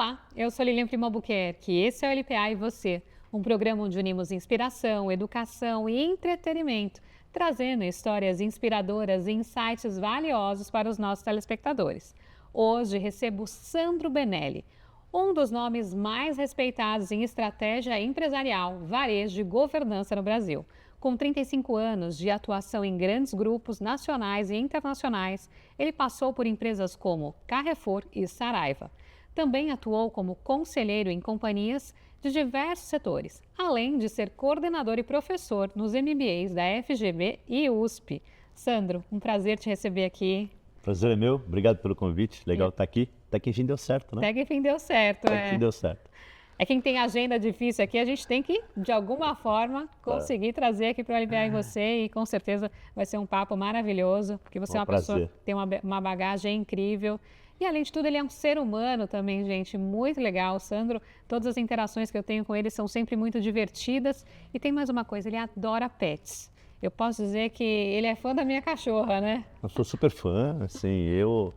Olá, eu sou Lilian Primo Albuquerque, esse é o LPA e Você, um programa onde unimos inspiração, educação e entretenimento, trazendo histórias inspiradoras e insights valiosos para os nossos telespectadores. Hoje recebo Sandro Benelli, um dos nomes mais respeitados em estratégia empresarial, varejo e governança no Brasil. Com 35 anos de atuação em grandes grupos nacionais e internacionais, ele passou por empresas como Carrefour e Saraiva. Também atuou como conselheiro em companhias de diversos setores, além de ser coordenador e professor nos MBAs da FGV e USP. Sandro, um prazer te receber aqui. Prazer é meu, obrigado pelo convite, legal estar aqui. Até que enfim deu certo, né? Até que enfim deu certo, Até que enfim deu certo. É quem tem agenda difícil aqui, a gente tem que, de alguma forma, conseguir trazer aqui para o LPA em Você e com certeza vai ser um papo maravilhoso, porque você é uma pessoa que tem uma bagagem incrível. E, além de tudo, ele é um ser humano também, gente, muito legal. O Sandro, todas as interações que eu tenho com ele são sempre muito divertidas. E tem mais uma coisa, ele adora pets. Eu posso dizer que ele é fã da minha cachorra, né? Eu sou super fã, assim, eu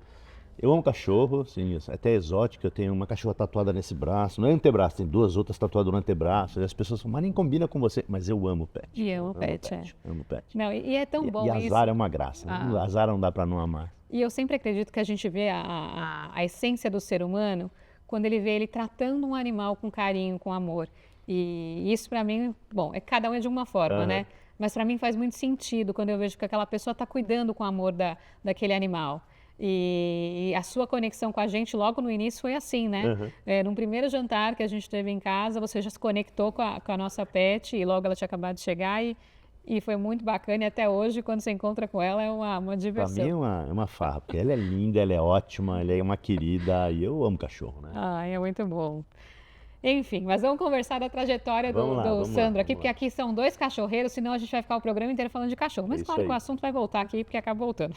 amo cachorro, assim, até exótico, eu tenho uma cachorra tatuada nesse braço, não é antebraço, tem duas outras tatuadas no antebraço, e as pessoas falam, mas nem combina com você, mas eu amo pet. E amo pet, amo pet. Não, e é tão bom isso. E azar é uma graça, azar não dá para não amar. E eu sempre acredito que a gente vê a essência do ser humano quando ele vê ele tratando um animal com carinho, com amor. E isso para mim, bom, cada um é de uma forma, né? Mas para mim faz muito sentido quando eu vejo que aquela pessoa está cuidando com amor daquele animal. E a sua conexão com a gente logo no início foi assim, né? Num primeiro jantar que a gente teve em casa, você já se conectou com a nossa pet e logo ela tinha acabado de chegar e foi muito bacana. E até hoje, quando você encontra com ela, é uma diversão. Pra mim é uma farra, porque ela é linda, ela é ótima, ela é uma querida e eu amo cachorro, né? É muito bom. Enfim, mas vamos conversar da trajetória do Sandro aqui, porque aqui são dois cachorreiros, senão a gente vai ficar o programa inteiro falando de cachorro. Mas claro que o assunto vai voltar aqui, porque acaba voltando.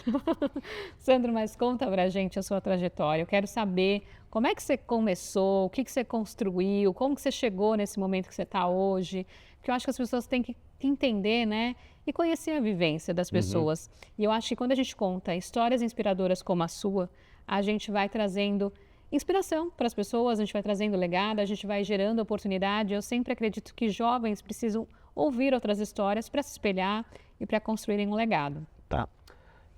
Sandro, mas conta pra gente a sua trajetória. Eu quero saber como é que você começou, o que você construiu, como que você chegou nesse momento que você está hoje, porque eu acho que as pessoas têm que entender, né? E conhecer a vivência das pessoas. E eu acho que quando a gente conta histórias inspiradoras como a sua, a gente vai trazendo inspiração para as pessoas, a gente vai trazendo legado, a gente vai gerando oportunidade. Eu sempre acredito que jovens precisam ouvir outras histórias para se espelhar e para construírem um legado. Tá.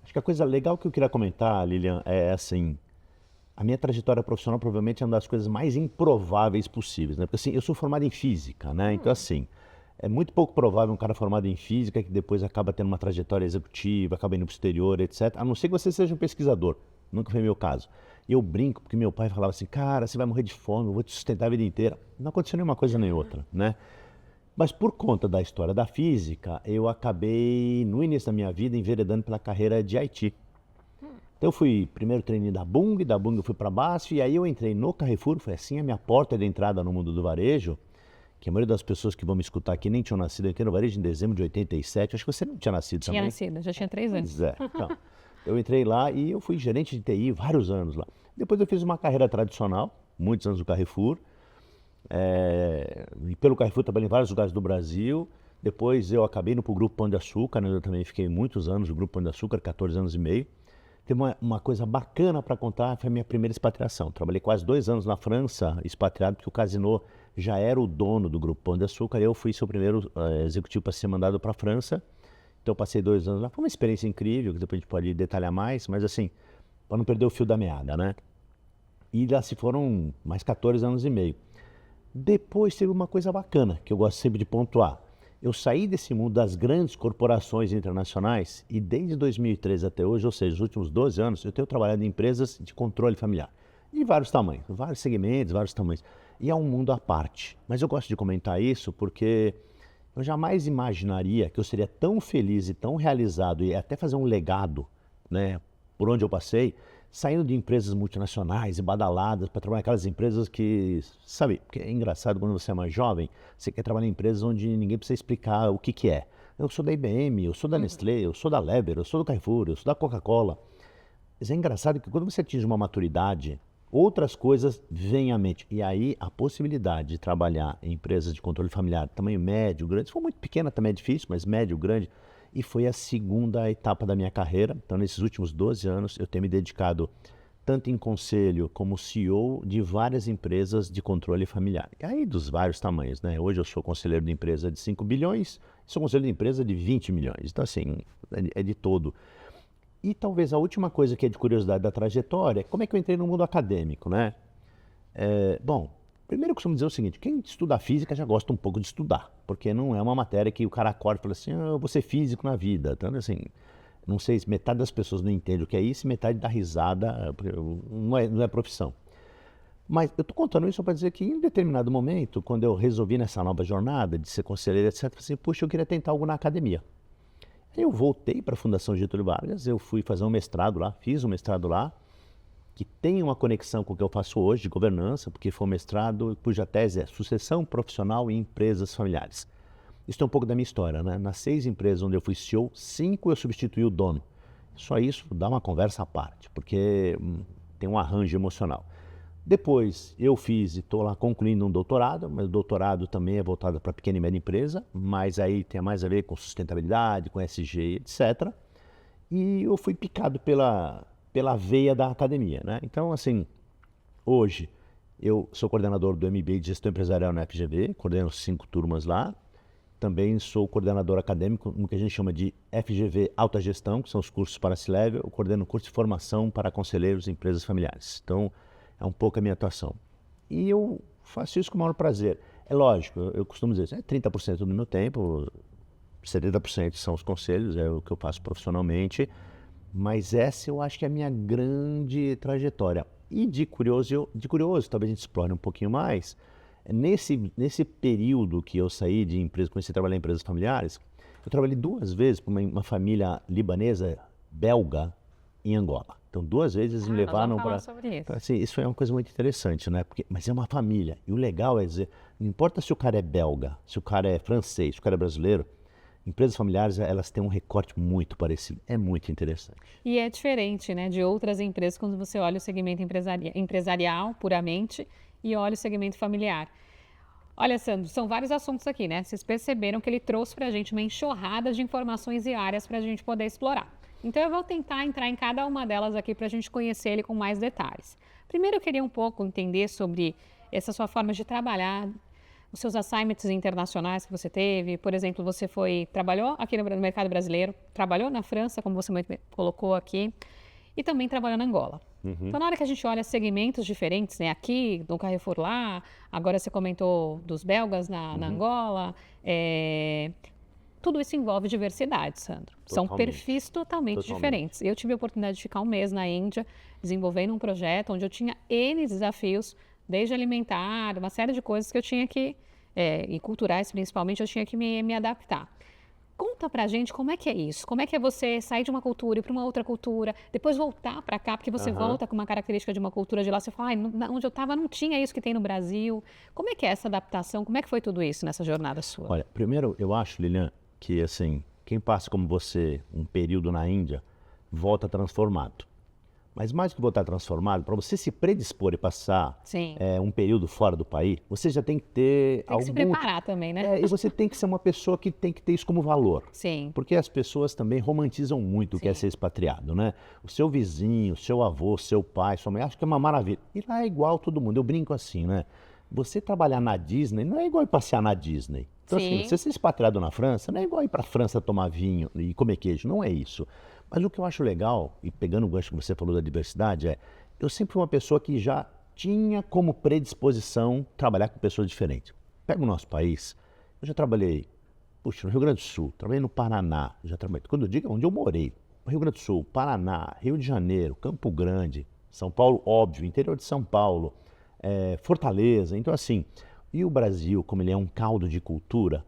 Acho que a coisa legal que eu queria comentar, Lilian, é assim, a minha trajetória profissional provavelmente é uma das coisas mais improváveis possíveis, né? Porque assim, eu sou formado em física, né? Então assim, é muito pouco provável um cara formado em física que depois acaba tendo uma trajetória executiva, acaba indo para o exterior, etc. A não ser que você seja um pesquisador. Nunca foi meu caso. Eu brinco porque meu pai falava assim, cara, você vai morrer de fome, eu vou te sustentar a vida inteira. Não aconteceu nenhuma coisa nem outra, né? Mas por conta da história da física, eu acabei, no início da minha vida, enveredando pela carreira de IT. Então eu fui primeiro trainee da Bung eu fui para a BASF, e aí eu entrei no Carrefour, foi assim a minha porta de entrada no mundo do varejo, que a maioria das pessoas que vão me escutar aqui nem tinham nascido. Eu entrei no varejo em dezembro de 87, acho que você não tinha nascido também. Tinha nascido, já tinha 3 anos. Pois é, então... Eu entrei lá e eu fui gerente de TI vários anos lá. Depois eu fiz uma carreira tradicional, muitos anos no Carrefour. E pelo Carrefour trabalhei em vários lugares do Brasil. Depois eu acabei indo para o Grupo Pão de Açúcar, né? Eu também fiquei muitos anos no Grupo Pão de Açúcar, 14 anos e meio. Tem uma coisa bacana para contar, foi a minha primeira expatriação. Trabalhei quase 2 anos na França, expatriado, porque o Casino já era o dono do Grupo Pão de Açúcar. E eu fui seu primeiro executivo para ser mandado para a França. Então eu passei 2 anos lá, foi uma experiência incrível, que depois a gente pode detalhar mais, mas assim, para não perder o fio da meada, né? E lá se foram mais 14 anos e meio. Depois teve uma coisa bacana, que eu gosto sempre de pontuar. Eu saí desse mundo das grandes corporações internacionais e desde 2013 até hoje, ou seja, os últimos 12 anos, eu tenho trabalhado em empresas de controle familiar. De vários tamanhos, vários segmentos, vários tamanhos. E é um mundo à parte. Mas eu gosto de comentar isso porque... eu jamais imaginaria que eu seria tão feliz e tão realizado e até fazer um legado, né, por onde eu passei, saindo de empresas multinacionais e badaladas para trabalhar naquelas empresas que, sabe, porque é engraçado quando você é mais jovem, você quer trabalhar em empresas onde ninguém precisa explicar o que é. Eu sou da IBM, eu sou da Nestlé, eu sou da Leber, eu sou do Carrefour, eu sou da Coca-Cola. Mas é engraçado que quando você atinge uma maturidade, outras coisas vêm à mente. E aí a possibilidade de trabalhar em empresas de controle familiar, tamanho médio, grande, se for muito pequena também é difícil, mas médio, grande, e foi a segunda etapa da minha carreira. Então nesses últimos 12 anos eu tenho me dedicado tanto em conselho como CEO de várias empresas de controle familiar. E aí dos vários tamanhos, né? Hoje eu sou conselheiro de empresa de 5 bilhões, sou conselheiro de empresa de 20 milhões. Então, assim, é de todo. E talvez a última coisa que é de curiosidade da trajetória é como é que eu entrei no mundo acadêmico, né? Bom, primeiro eu costumo dizer o seguinte, quem estuda física já gosta um pouco de estudar, porque não é uma matéria que o cara acorda e fala assim, eu vou ser físico na vida. Então, assim, não sei se metade das pessoas não entende o que é isso e metade dá risada, porque não é profissão. Mas eu estou contando isso para dizer que em determinado momento, quando eu resolvi nessa nova jornada de ser conselheiro, etc., eu falei assim, puxa, eu queria tentar algo na academia. Aí eu voltei para a Fundação Getúlio Vargas, eu fui fazer um mestrado lá, fiz um mestrado lá, que tem uma conexão com o que eu faço hoje de governança, porque foi um mestrado cuja tese é sucessão profissional em empresas familiares. Isso é um pouco da minha história, né? Nas 6 empresas onde eu fui CEO, 5 eu substituí o dono. Só isso dá uma conversa à parte, porque tem um arranjo emocional. Depois eu fiz e estou lá concluindo um doutorado, mas o doutorado também é voltado para pequena e média empresa, mas aí tem mais a ver com sustentabilidade, com ESG, etc. E eu fui picado pela veia da academia, né? Então, assim, hoje eu sou coordenador do MBA de Gestão Empresarial na FGV, coordeno 5 turmas lá. Também sou coordenador acadêmico no que a gente chama de FGV Alta Gestão, que são os cursos para C-Level. Eu coordeno curso de formação para conselheiros e empresas familiares. Então, é um pouco a minha atuação. E eu faço isso com o maior prazer. É lógico, eu costumo dizer, 30% do meu tempo, 70% são os conselhos, é o que eu faço profissionalmente, mas essa eu acho que é a minha grande trajetória. E de curioso, talvez a gente explore um pouquinho mais, nesse período que eu saí de empresa, comecei a trabalhar em empresas familiares, eu trabalhei 2 vezes para uma família libanesa belga em Angola. Então, 2 vezes me levaram para... Assim, isso foi uma coisa muito interessante, né? Mas é uma família. E o legal é dizer, não importa se o cara é belga, se o cara é francês, se o cara é brasileiro, empresas familiares, elas têm um recorte muito parecido. É muito interessante. E é diferente, né, de outras empresas quando você olha o segmento empresarial puramente e olha o segmento familiar. Olha, Sandro, são vários assuntos aqui, né? Vocês perceberam que ele trouxe para a gente uma enxurrada de informações e áreas para a gente poder explorar. Então, eu vou tentar entrar em cada uma delas aqui para a gente conhecer ele com mais detalhes. Primeiro, eu queria um pouco entender sobre essa sua forma de trabalhar, os seus assignments internacionais que você teve. Por exemplo, você trabalhou aqui no mercado brasileiro, trabalhou na França, como você colocou aqui, e também trabalhou na Angola. Então, na hora que a gente olha segmentos diferentes, né, aqui, no Carrefour lá, agora você comentou dos belgas na Angola, tudo isso envolve diversidade, Sandro. São perfis totalmente diferentes. Eu tive a oportunidade de ficar 1 mês na Índia, desenvolvendo um projeto onde eu tinha N desafios, desde alimentar, uma série de coisas que eu tinha que, e culturais principalmente, eu tinha que me adaptar. Conta pra gente como é que é isso, como é que é você sair de uma cultura e ir para uma outra cultura, depois voltar para cá, porque você volta com uma característica de uma cultura de lá, você fala, onde eu estava não tinha isso que tem no Brasil. Como é que é essa adaptação, como é que foi tudo isso nessa jornada sua? Olha, primeiro eu acho, Lilian, que assim, quem passa como você um período na Índia, volta transformado. Mas mais do que voltar transformado, para você se predispor e passar um período fora do país, você já tem que ter Tem que se preparar também, né? E você tem que ser uma pessoa que tem que ter isso como valor. Sim. Porque as pessoas também romantizam muito o que é ser expatriado, né? O seu vizinho, o seu avô, seu pai, sua mãe, acho que é uma maravilha. E lá é igual todo mundo. Eu brinco assim, né? Você trabalhar na Disney não é igual ir passear na Disney. Então, assim, você ser expatriado na França não é igual ir para a França tomar vinho e comer queijo. Não é isso. Mas o que eu acho legal, e pegando o gancho que você falou da diversidade, eu sempre fui uma pessoa que já tinha como predisposição trabalhar com pessoas diferentes. Pega o nosso país, eu já trabalhei, no Rio Grande do Sul, trabalhei no Paraná, já trabalhei, quando eu digo onde eu morei, Rio Grande do Sul, Paraná, Rio de Janeiro, Campo Grande, São Paulo, óbvio, interior de São Paulo, Fortaleza, então assim, e o Brasil, como ele é um caldo de cultura,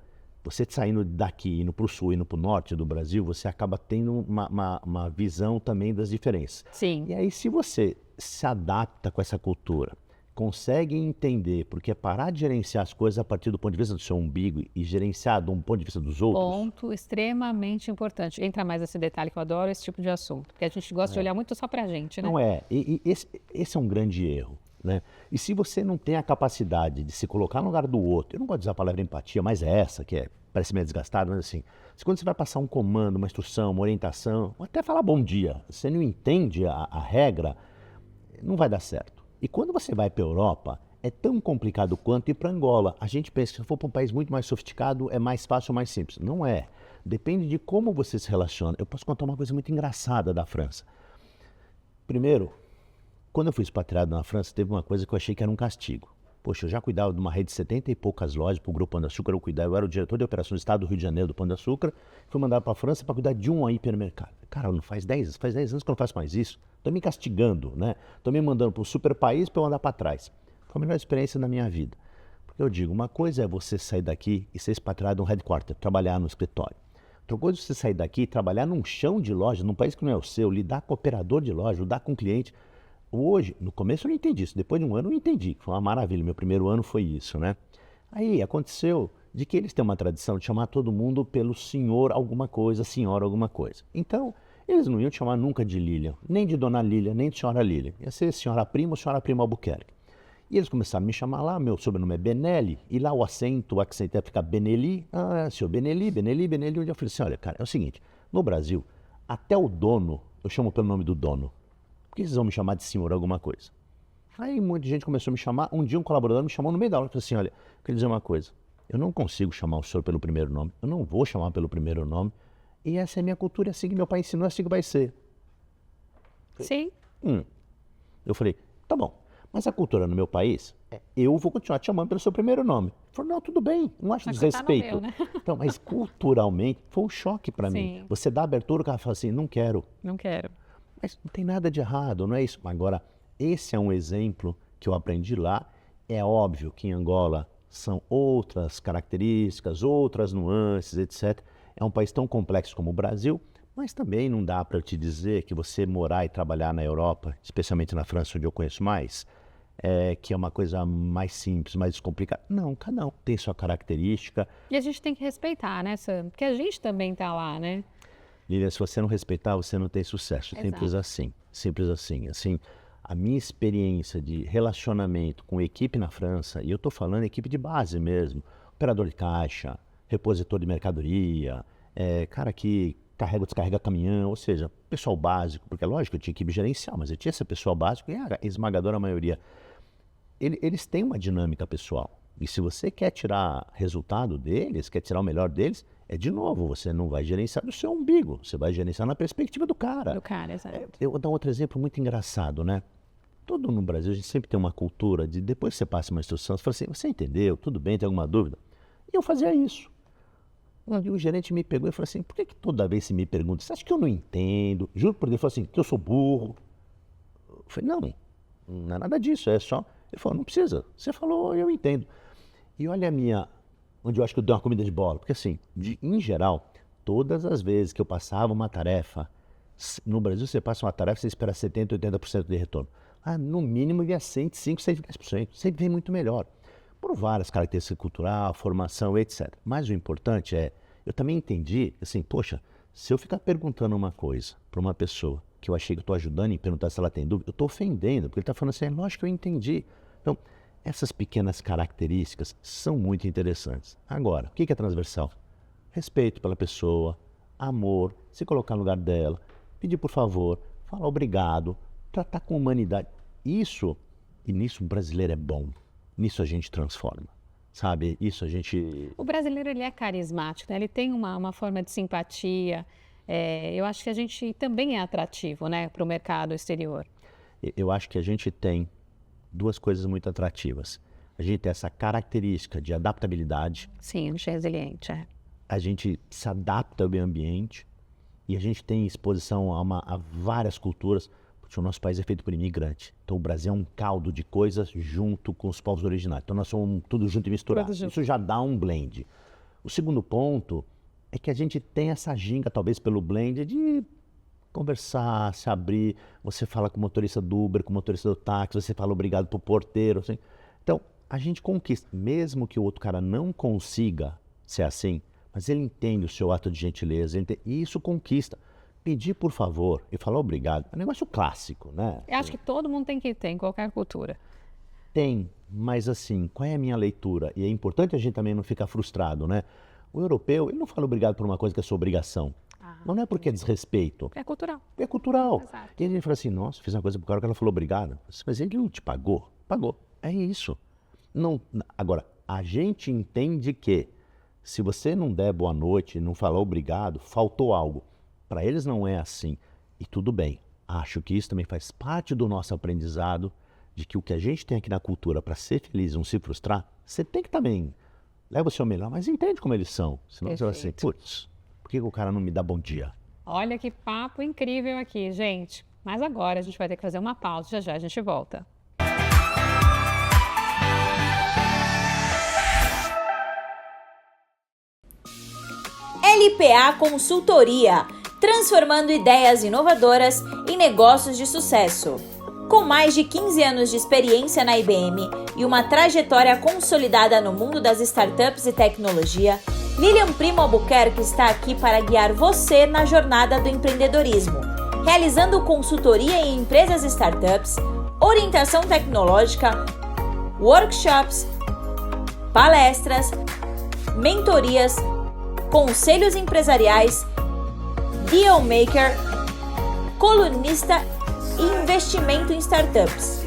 você saindo daqui, indo para o sul, indo para o norte do Brasil, você acaba tendo uma visão também das diferenças. Sim. E aí, se você se adapta com essa cultura, consegue entender, porque é parar de gerenciar as coisas a partir do ponto de vista do seu umbigo e gerenciar do ponto de vista dos outros. Ponto extremamente importante. Entra mais esse detalhe que eu adoro esse tipo de assunto, porque a gente gosta de olhar muito só pra gente, né? Não é. E esse é um grande erro. Né? E se você não tem a capacidade de se colocar no lugar do outro, eu não gosto de usar a palavra empatia, mas é essa, que parece meio desgastada, mas assim, quando você vai passar um comando, uma instrução, uma orientação, ou até falar bom dia, você não entende a regra, não vai dar certo. E quando você vai para a Europa, é tão complicado quanto ir para Angola. A gente pensa que se for para um país muito mais sofisticado, é mais fácil ou mais simples. Não é. Depende de como você se relaciona. Eu posso contar uma coisa muito engraçada da França. Primeiro, quando eu fui expatriado na França, teve uma coisa que eu achei que era um castigo. Poxa, eu já cuidava de uma rede de 70 e poucas lojas para o Grupo Pão de Açúcar, eu era o diretor de operações do Estado do Rio de Janeiro do Pão de Açúcar, fui mandado para a França para cuidar de um hipermercado. Cara, não faz 10 anos que eu não faço mais isso. Estou me castigando, né? Estou me mandando para o super país para eu andar para trás. Foi a melhor experiência da minha vida. Porque eu digo, uma coisa é você sair daqui e ser expatriado no headquarter, trabalhar no escritório. Outra coisa é você sair daqui e trabalhar num chão de loja, num país que não é o seu, lidar com operador de loja, lidar com cliente. Hoje, no começo eu não entendi isso, depois de um ano eu entendi, foi uma maravilha, meu primeiro ano foi isso, né? Aí aconteceu de que eles têm uma tradição de chamar todo mundo pelo senhor alguma coisa, senhora alguma coisa. Então, eles não iam te chamar nunca de Lilian, nem de Dona Lília, nem de Senhora Lília. Ia ser Senhora Prima ou Senhora Prima Albuquerque. E eles começaram a me chamar lá, meu sobrenome é Benelli, e lá o acento ia ficar Benelli. Ah, senhor Benelli, Benelli, Benelli. Um dia eu falei assim, olha, cara, é o seguinte, no Brasil, até o dono, eu chamo pelo nome do dono. Por que vocês vão me chamar de senhor alguma coisa? Aí muita gente começou a me chamar, um dia um colaborador me chamou no meio da aula e falou assim, olha, eu queria dizer uma coisa, eu não consigo chamar o senhor pelo primeiro nome, eu não vou chamar pelo primeiro nome, e essa é a minha cultura, é assim que meu pai ensinou, é assim que vai ser. Sim. Eu falei, tá bom, mas a cultura no meu país, eu vou continuar te chamando pelo seu primeiro nome. Ele falou, não, tudo bem, não acho desrespeito. Meu, né? Então, mas culturalmente foi um choque para mim. Você dá abertura, o cara fala assim, não quero. Não quero. Mas não tem nada de errado, não é isso. Agora, esse é um exemplo que eu aprendi lá. É óbvio que em Angola são outras características, outras nuances, etc. É um país tão complexo como o Brasil, mas também não dá para eu te dizer que você morar e trabalhar na Europa, especialmente na França, onde eu conheço mais, que é uma coisa mais simples, mais descomplicada. Não, cada um tem sua característica. E a gente tem que respeitar, né, Sam? Porque a gente também está lá, né? Lilian, se você não respeitar, você não tem sucesso. Exato. Simples assim. Simples assim. Assim, a minha experiência de relacionamento com equipe na França, e eu estou falando equipe de base mesmo, operador de caixa, repositor de mercadoria, cara que carrega ou descarrega caminhão, ou seja, pessoal básico, porque é lógico, eu tinha equipe gerencial, mas eu tinha esse pessoal básico e a esmagadora maioria. Eles têm uma dinâmica pessoal. E se você quer tirar resultado deles, quer tirar o melhor deles, de novo, você não vai gerenciar do seu umbigo, você vai gerenciar na perspectiva do cara. Do cara, exato. Eu vou dar outro exemplo muito engraçado, né? Todo no Brasil, a gente sempre tem uma cultura de, depois que você passa uma instrução, você fala assim, você entendeu, tudo bem, tem alguma dúvida? E eu fazia isso. E o gerente me pegou e falou assim, por que toda vez você me pergunta, você acha que eu não entendo? Juro por Deus, ele falou assim, que eu sou burro. Eu falei, não é nada disso, é só... Ele falou, não precisa, você falou, eu entendo. E olha a minha... onde eu acho que eu dei uma comida de bola. Porque assim, em geral, todas as vezes que eu passava uma tarefa, no Brasil você passa uma tarefa, você espera 70%, 80% de retorno. No mínimo ia 105%, 110%. Sempre vem muito melhor. Por várias características culturais, formação, etc. Mas o importante eu também entendi, assim, poxa, se eu ficar perguntando uma coisa para uma pessoa que eu achei que eu estou ajudando em perguntar se ela tem dúvida, eu estou ofendendo, porque ele está falando assim, lógico que eu entendi. Então, essas pequenas características são muito interessantes. Agora, o que é transversal? Respeito pela pessoa, amor, se colocar no lugar dela, pedir por favor, falar obrigado, tratar com humanidade. Isso, e nisso o brasileiro é bom, nisso a gente transforma, sabe? Isso a gente... O brasileiro, ele é carismático, né? Ele tem uma forma de simpatia. Eu acho que a gente também é atrativo, né, para o mercado exterior. Eu acho que a gente tem duas coisas muito atrativas. A gente tem essa característica de adaptabilidade. Sim, a gente é resiliente, A gente se adapta ao meio ambiente e a gente tem exposição a várias culturas, porque o nosso país é feito por imigrante. Então o Brasil é um caldo de coisas junto com os povos originários. Então nós somos tudo junto e misturado. Isso já dá um blend. O segundo ponto é que a gente tem essa ginga, talvez pelo blend, de conversar, se abrir, você fala com o motorista do Uber, com o motorista do táxi, você fala obrigado pro porteiro, assim. Então, a gente conquista, mesmo que o outro cara não consiga ser assim, mas ele entende o seu ato de gentileza, e isso conquista. Pedir por favor e falar obrigado é um negócio clássico, né? Eu acho que todo mundo tem que ter, em qualquer cultura. Tem, mas assim, qual é a minha leitura? E é importante a gente também não ficar frustrado, né? O europeu, ele não fala obrigado por uma coisa que é sua obrigação. Mas não é porque é desrespeito. É cultural. É cultural. Exato. E a gente fala assim, nossa, fiz uma coisa pro cara que ela falou obrigado. Mas ele não te pagou? Pagou. É isso. Não, agora, a gente entende que se você não der boa noite, não falar obrigado, faltou algo. Para eles não é assim. E tudo bem. Acho que isso também faz parte do nosso aprendizado de que o que a gente tem aqui na cultura para ser feliz, não se frustrar, você tem que também leva o seu melhor, mas entende como eles são. Senão você vai assim, putz, por que o cara não me dá bom dia? Olha que papo incrível aqui, gente. Mas agora a gente vai ter que fazer uma pausa. Já já a gente volta. LPA Consultoria, transformando ideias inovadoras em negócios de sucesso. Com mais de 15 anos de experiência na IBM e uma trajetória consolidada no mundo das startups e tecnologia, Lilian Primo Albuquerque está aqui para guiar você na jornada do empreendedorismo, realizando consultoria em empresas e startups, orientação tecnológica, workshops, palestras, mentorias, conselhos empresariais, dealmaker, colunista e investimento em startups.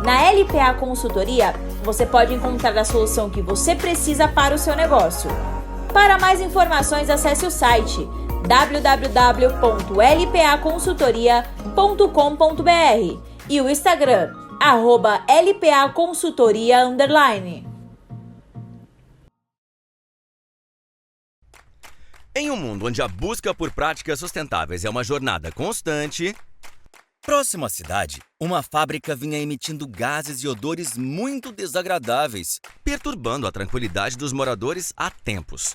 Na LPA Consultoria, você pode encontrar a solução que você precisa para o seu negócio. Para mais informações, acesse o site www.lpaconsultoria.com.br e o Instagram, @LPAconsultoria_. Em um mundo onde a busca por práticas sustentáveis é uma jornada constante, próximo à cidade, uma fábrica vinha emitindo gases e odores muito desagradáveis, perturbando a tranquilidade dos moradores há tempos.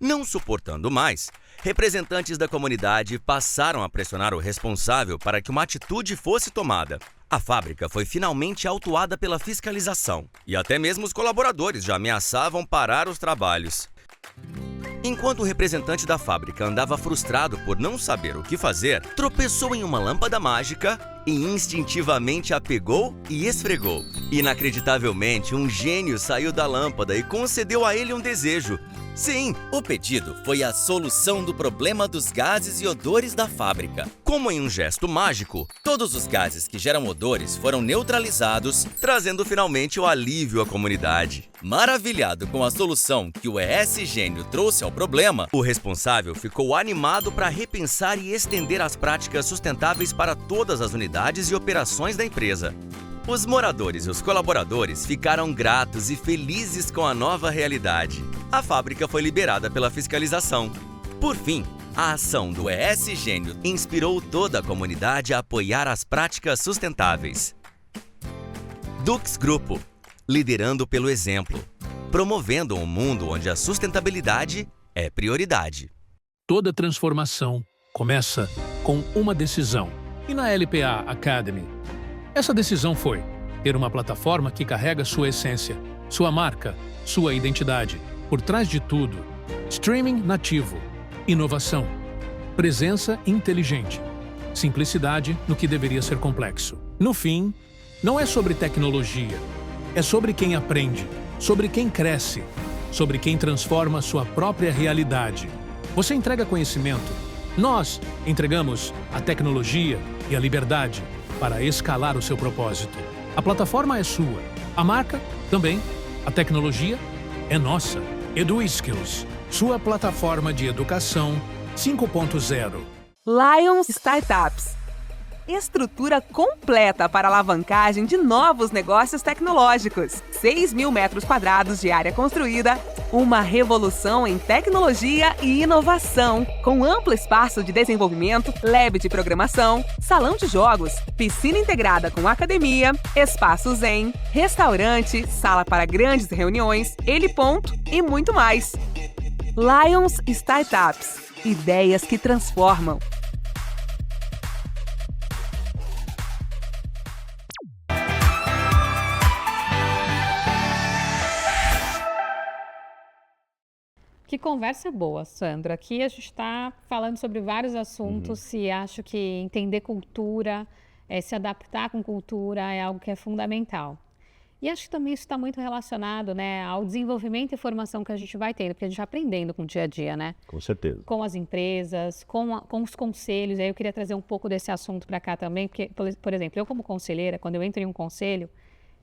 Não suportando mais, representantes da comunidade passaram a pressionar o responsável para que uma atitude fosse tomada. A fábrica foi finalmente autuada pela fiscalização e até mesmo os colaboradores já ameaçavam parar os trabalhos. Enquanto o representante da fábrica andava frustrado por não saber o que fazer, tropeçou em uma lâmpada mágica e instintivamente a pegou e esfregou. Inacreditavelmente, um gênio saiu da lâmpada e concedeu a ele um desejo. Sim, o pedido foi a solução do problema dos gases e odores da fábrica. Como em um gesto mágico, todos os gases que geram odores foram neutralizados, trazendo finalmente o alívio à comunidade. Maravilhado com a solução que o ES Gênio trouxe ao problema, o responsável ficou animado para repensar e estender as práticas sustentáveis para todas as unidades e operações da empresa. Os moradores e os colaboradores ficaram gratos e felizes com a nova realidade. A fábrica foi liberada pela fiscalização. Por fim, a ação do ES Gênio inspirou toda a comunidade a apoiar as práticas sustentáveis. Dux Grupo, liderando pelo exemplo, promovendo um mundo onde a sustentabilidade é prioridade. Toda transformação começa com uma decisão. E na LPA Academy, essa decisão foi ter uma plataforma que carrega sua essência, sua marca, sua identidade. Por trás de tudo, streaming nativo, inovação, presença inteligente, simplicidade no que deveria ser complexo. No fim, não é sobre tecnologia, é sobre quem aprende, sobre quem cresce, sobre quem transforma sua própria realidade. Você entrega conhecimento, nós entregamos a tecnologia e a liberdade para escalar o seu propósito. A plataforma é sua, a marca também, a tecnologia é nossa. EduSkills, sua plataforma de educação 5.0. Lions Startups. Estrutura completa para alavancagem de novos negócios tecnológicos. 6.000 metros quadrados de área construída. Uma revolução em tecnologia e inovação. Com amplo espaço de desenvolvimento, lab de programação, salão de jogos, piscina integrada com academia, espaço zen, restaurante, sala para grandes reuniões, heliponto e muito mais. Lions Startups. Ideias que transformam. Que conversa boa, Sandra. Aqui a gente está falando sobre vários assuntos e acho que entender cultura, se adaptar com cultura é algo que é fundamental. E acho que também isso está muito relacionado, né, ao desenvolvimento e formação que a gente vai tendo, porque a gente vai aprendendo com o dia a dia, né? Com certeza. Com as empresas, com os conselhos. Aí eu queria trazer um pouco desse assunto para cá também, porque, por exemplo, eu como conselheira, quando eu entro em um conselho,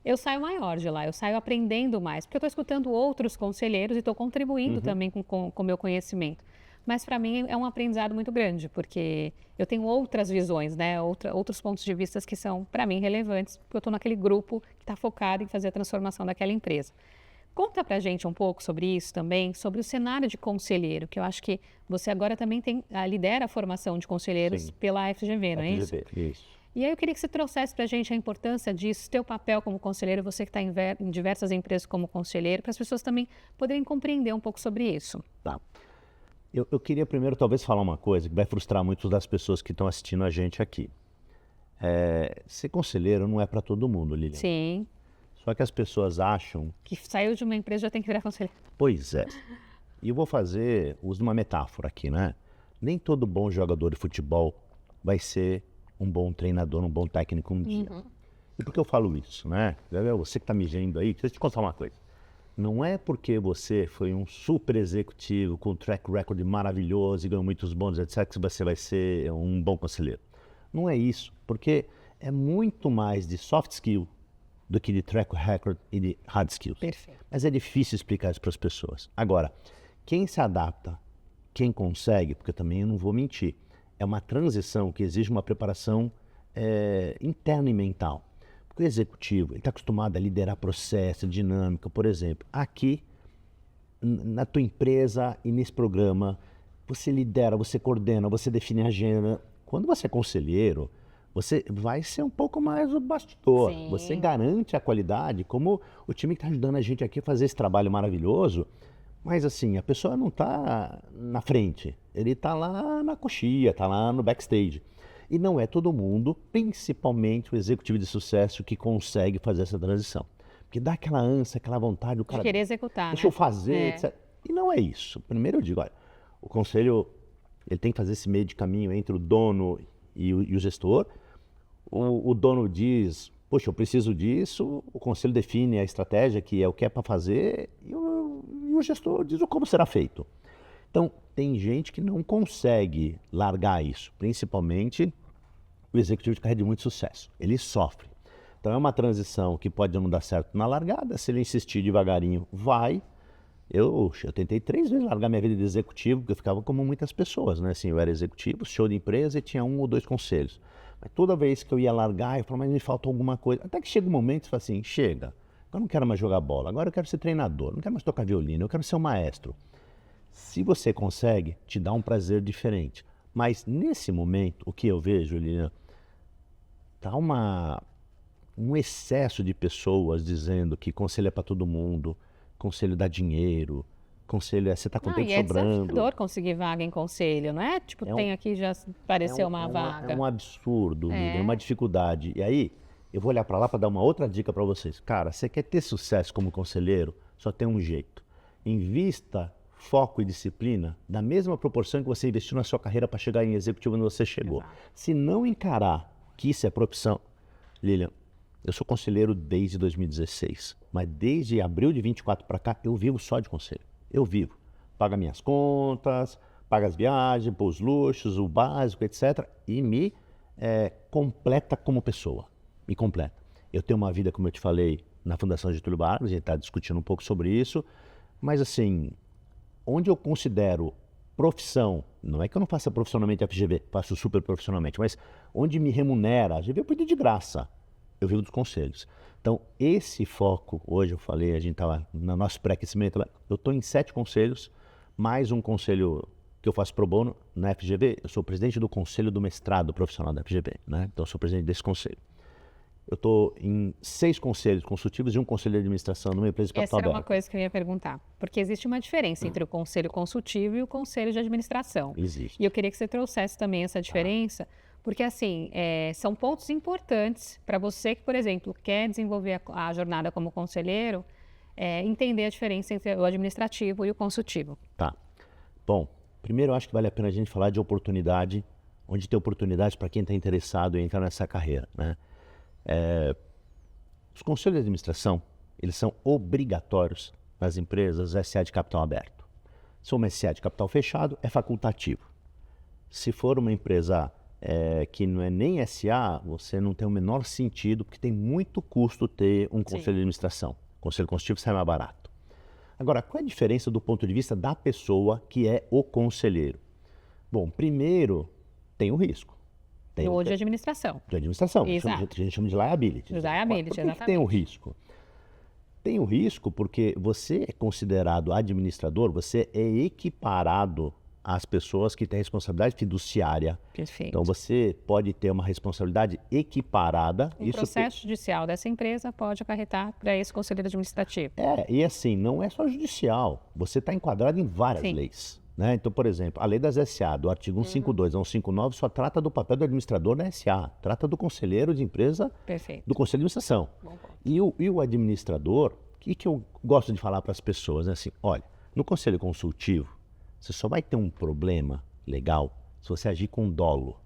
eu saio maior de lá, eu saio aprendendo mais, porque eu estou escutando outros conselheiros e estou contribuindo também com o meu conhecimento. Mas para mim é um aprendizado muito grande, porque eu tenho outras visões, né? Outros pontos de vista que são, para mim, relevantes, porque eu estou naquele grupo que está focado em fazer a transformação daquela empresa. Conta pra gente um pouco sobre isso também, sobre o cenário de conselheiro, que eu acho que você agora também lidera a formação de conselheiros Sim. pela FGV, não é isso? FGV, isso. E aí eu queria que você trouxesse para a gente a importância disso, teu papel como conselheiro, você que está em diversas empresas como conselheiro, para as pessoas também poderem compreender um pouco sobre isso. Tá. Eu queria primeiro talvez falar uma coisa que vai frustrar muitas das pessoas que estão assistindo a gente aqui. Ser conselheiro não é para todo mundo, Lilian. Sim, Só que as pessoas acham, que saiu de uma empresa já tem que virar conselheiro. pois é. E eu vou fazer uso de uma metáfora aqui, né? Nem todo bom jogador de futebol vai ser um bom treinador, um bom técnico um dia. E por que eu falo isso, né? Você que está me vendo aí, deixa eu te contar uma coisa. Não é porque você foi um super executivo com um track record maravilhoso e ganhou muitos bônus, etc., que você vai ser um bom conselheiro. Não é isso, porque é muito mais de soft skill do que de track record e de hard skills. Perfeito. Mas é difícil explicar isso para as pessoas. Agora, quem se adapta, quem consegue, porque também eu não vou mentir, é uma transição que exige uma preparação interna e mental. Porque o executivo está acostumado a liderar processo, dinâmica, por exemplo. Aqui, na tua empresa e nesse programa, você lidera, você coordena, você define a agenda. Quando você é conselheiro, você vai ser um pouco mais o bastidor. Sim. Você garante a qualidade, como o time que está ajudando a gente aqui a fazer esse trabalho maravilhoso. Mas assim, a pessoa não está na frente, ele está lá na coxia, está lá no backstage. E não é todo mundo, principalmente o executivo de sucesso, que consegue fazer essa transição. Porque dá aquela ânsia, aquela vontade, o De cara, querer executar, deixa eu né? fazer, etc. E não é isso. Primeiro eu digo, olha, o conselho ele tem que fazer esse meio de caminho entre o dono e o gestor. O dono diz, poxa, eu preciso disso, o conselho define a estratégia, que é o que é para fazer, e o gestor diz o como será feito. Então, tem gente que não consegue largar isso, principalmente o executivo de carreira de muito sucesso. Ele sofre. Então, é uma transição que pode não dar certo na largada, se ele insistir devagarinho, vai. Eu tentei 3 vezes largar minha vida de executivo, porque eu ficava como muitas pessoas, né? Assim, eu era executivo, show de empresa e tinha 1 ou 2 conselhos. Mas toda vez que eu ia largar, eu falava, mas me falta alguma coisa. Até que chega um momento e fala assim, chega, agora eu não quero mais jogar bola, agora eu quero ser treinador, não quero mais tocar violino, eu quero ser um maestro. Se você consegue, te dá um prazer diferente. Mas nesse momento, o que eu vejo, Lilian, tá um excesso de pessoas dizendo que conselho é para todo mundo, conselho dá dinheiro, conselho você está com Não, tempo e é sobrando. desafiador conseguir vaga em conselho, não é? Tipo, tem aqui, já apareceu uma vaga. É um absurdo, Lilian, é uma dificuldade. E aí, eu vou olhar para lá para dar uma outra dica para vocês. Cara, você quer ter sucesso como conselheiro? Só tem um jeito. Invista foco e disciplina da mesma proporção que você investiu na sua carreira para chegar em executivo onde você chegou. Exato. Se não encarar que isso é profissão, Lilian, eu sou conselheiro desde 2016, mas desde abril de 24 para cá eu vivo só de conselho. Eu vivo. Pago minhas contas, pago as viagens, pago os luxos, o básico, etc. E me completa como pessoa. Me completa. Eu tenho uma vida, como eu te falei, na Fundação Getúlio Vargas, a gente está discutindo um pouco sobre isso, mas assim, onde eu considero profissão, não é que eu não faça profissionalmente a FGV, faço super profissionalmente, mas onde me remunera, a FGV eu pedi de graça, eu vivo dos conselhos. Então, esse foco, hoje eu falei, a gente estava no nosso pré-aquecimento, eu estou em 7 conselhos, mais um conselho que eu faço pro bono na FGV, eu sou presidente do conselho do mestrado profissional da FGV, né? Então eu sou presidente desse conselho. Eu estou em 6 conselhos consultivos e um conselho de administração numa empresa de capital Essa era uma aberto. coisa que eu ia perguntar, porque existe uma diferença entre o conselho consultivo e o conselho de administração. Existe. E eu queria que você trouxesse também essa diferença, porque assim, são pontos importantes para você que, por exemplo, quer desenvolver a jornada como conselheiro, entender a diferença entre o administrativo e o consultivo. Tá. Bom, primeiro eu acho que vale a pena a gente falar de oportunidade, onde tem oportunidade para quem está interessado em entrar nessa carreira, né? Os conselhos de administração, eles são obrigatórios nas empresas SA de capital aberto. Se for uma SA de capital fechado, é facultativo. Se for uma empresa que não é nem SA, você não tem o menor sentido, porque tem muito custo ter um conselho de administração. O conselho consultivo sai mais barato. Agora, qual é a diferença do ponto de vista da pessoa que é o conselheiro? Bom, primeiro, tem o risco. Ou de administração. De administração. Exato. A gente chama de liability. De liability, Por que exatamente. tem o risco? Tem o risco porque você é considerado administrador, você é equiparado às pessoas que têm responsabilidade fiduciária. Perfeito. Então, você pode ter uma responsabilidade equiparada. O processo judicial dessa empresa pode acarretar para esse conselheiro administrativo. E assim, não é só judicial. Você está enquadrado em várias leis. Né? Então, por exemplo, a lei das SA, do artigo 152 a 159, só trata do papel do administrador da SA, trata do conselheiro de empresa, do conselho de administração. E o administrador, o que eu gosto de falar para as pessoas, né? Assim, olha, no conselho consultivo, você só vai ter um problema legal se você agir com dolo.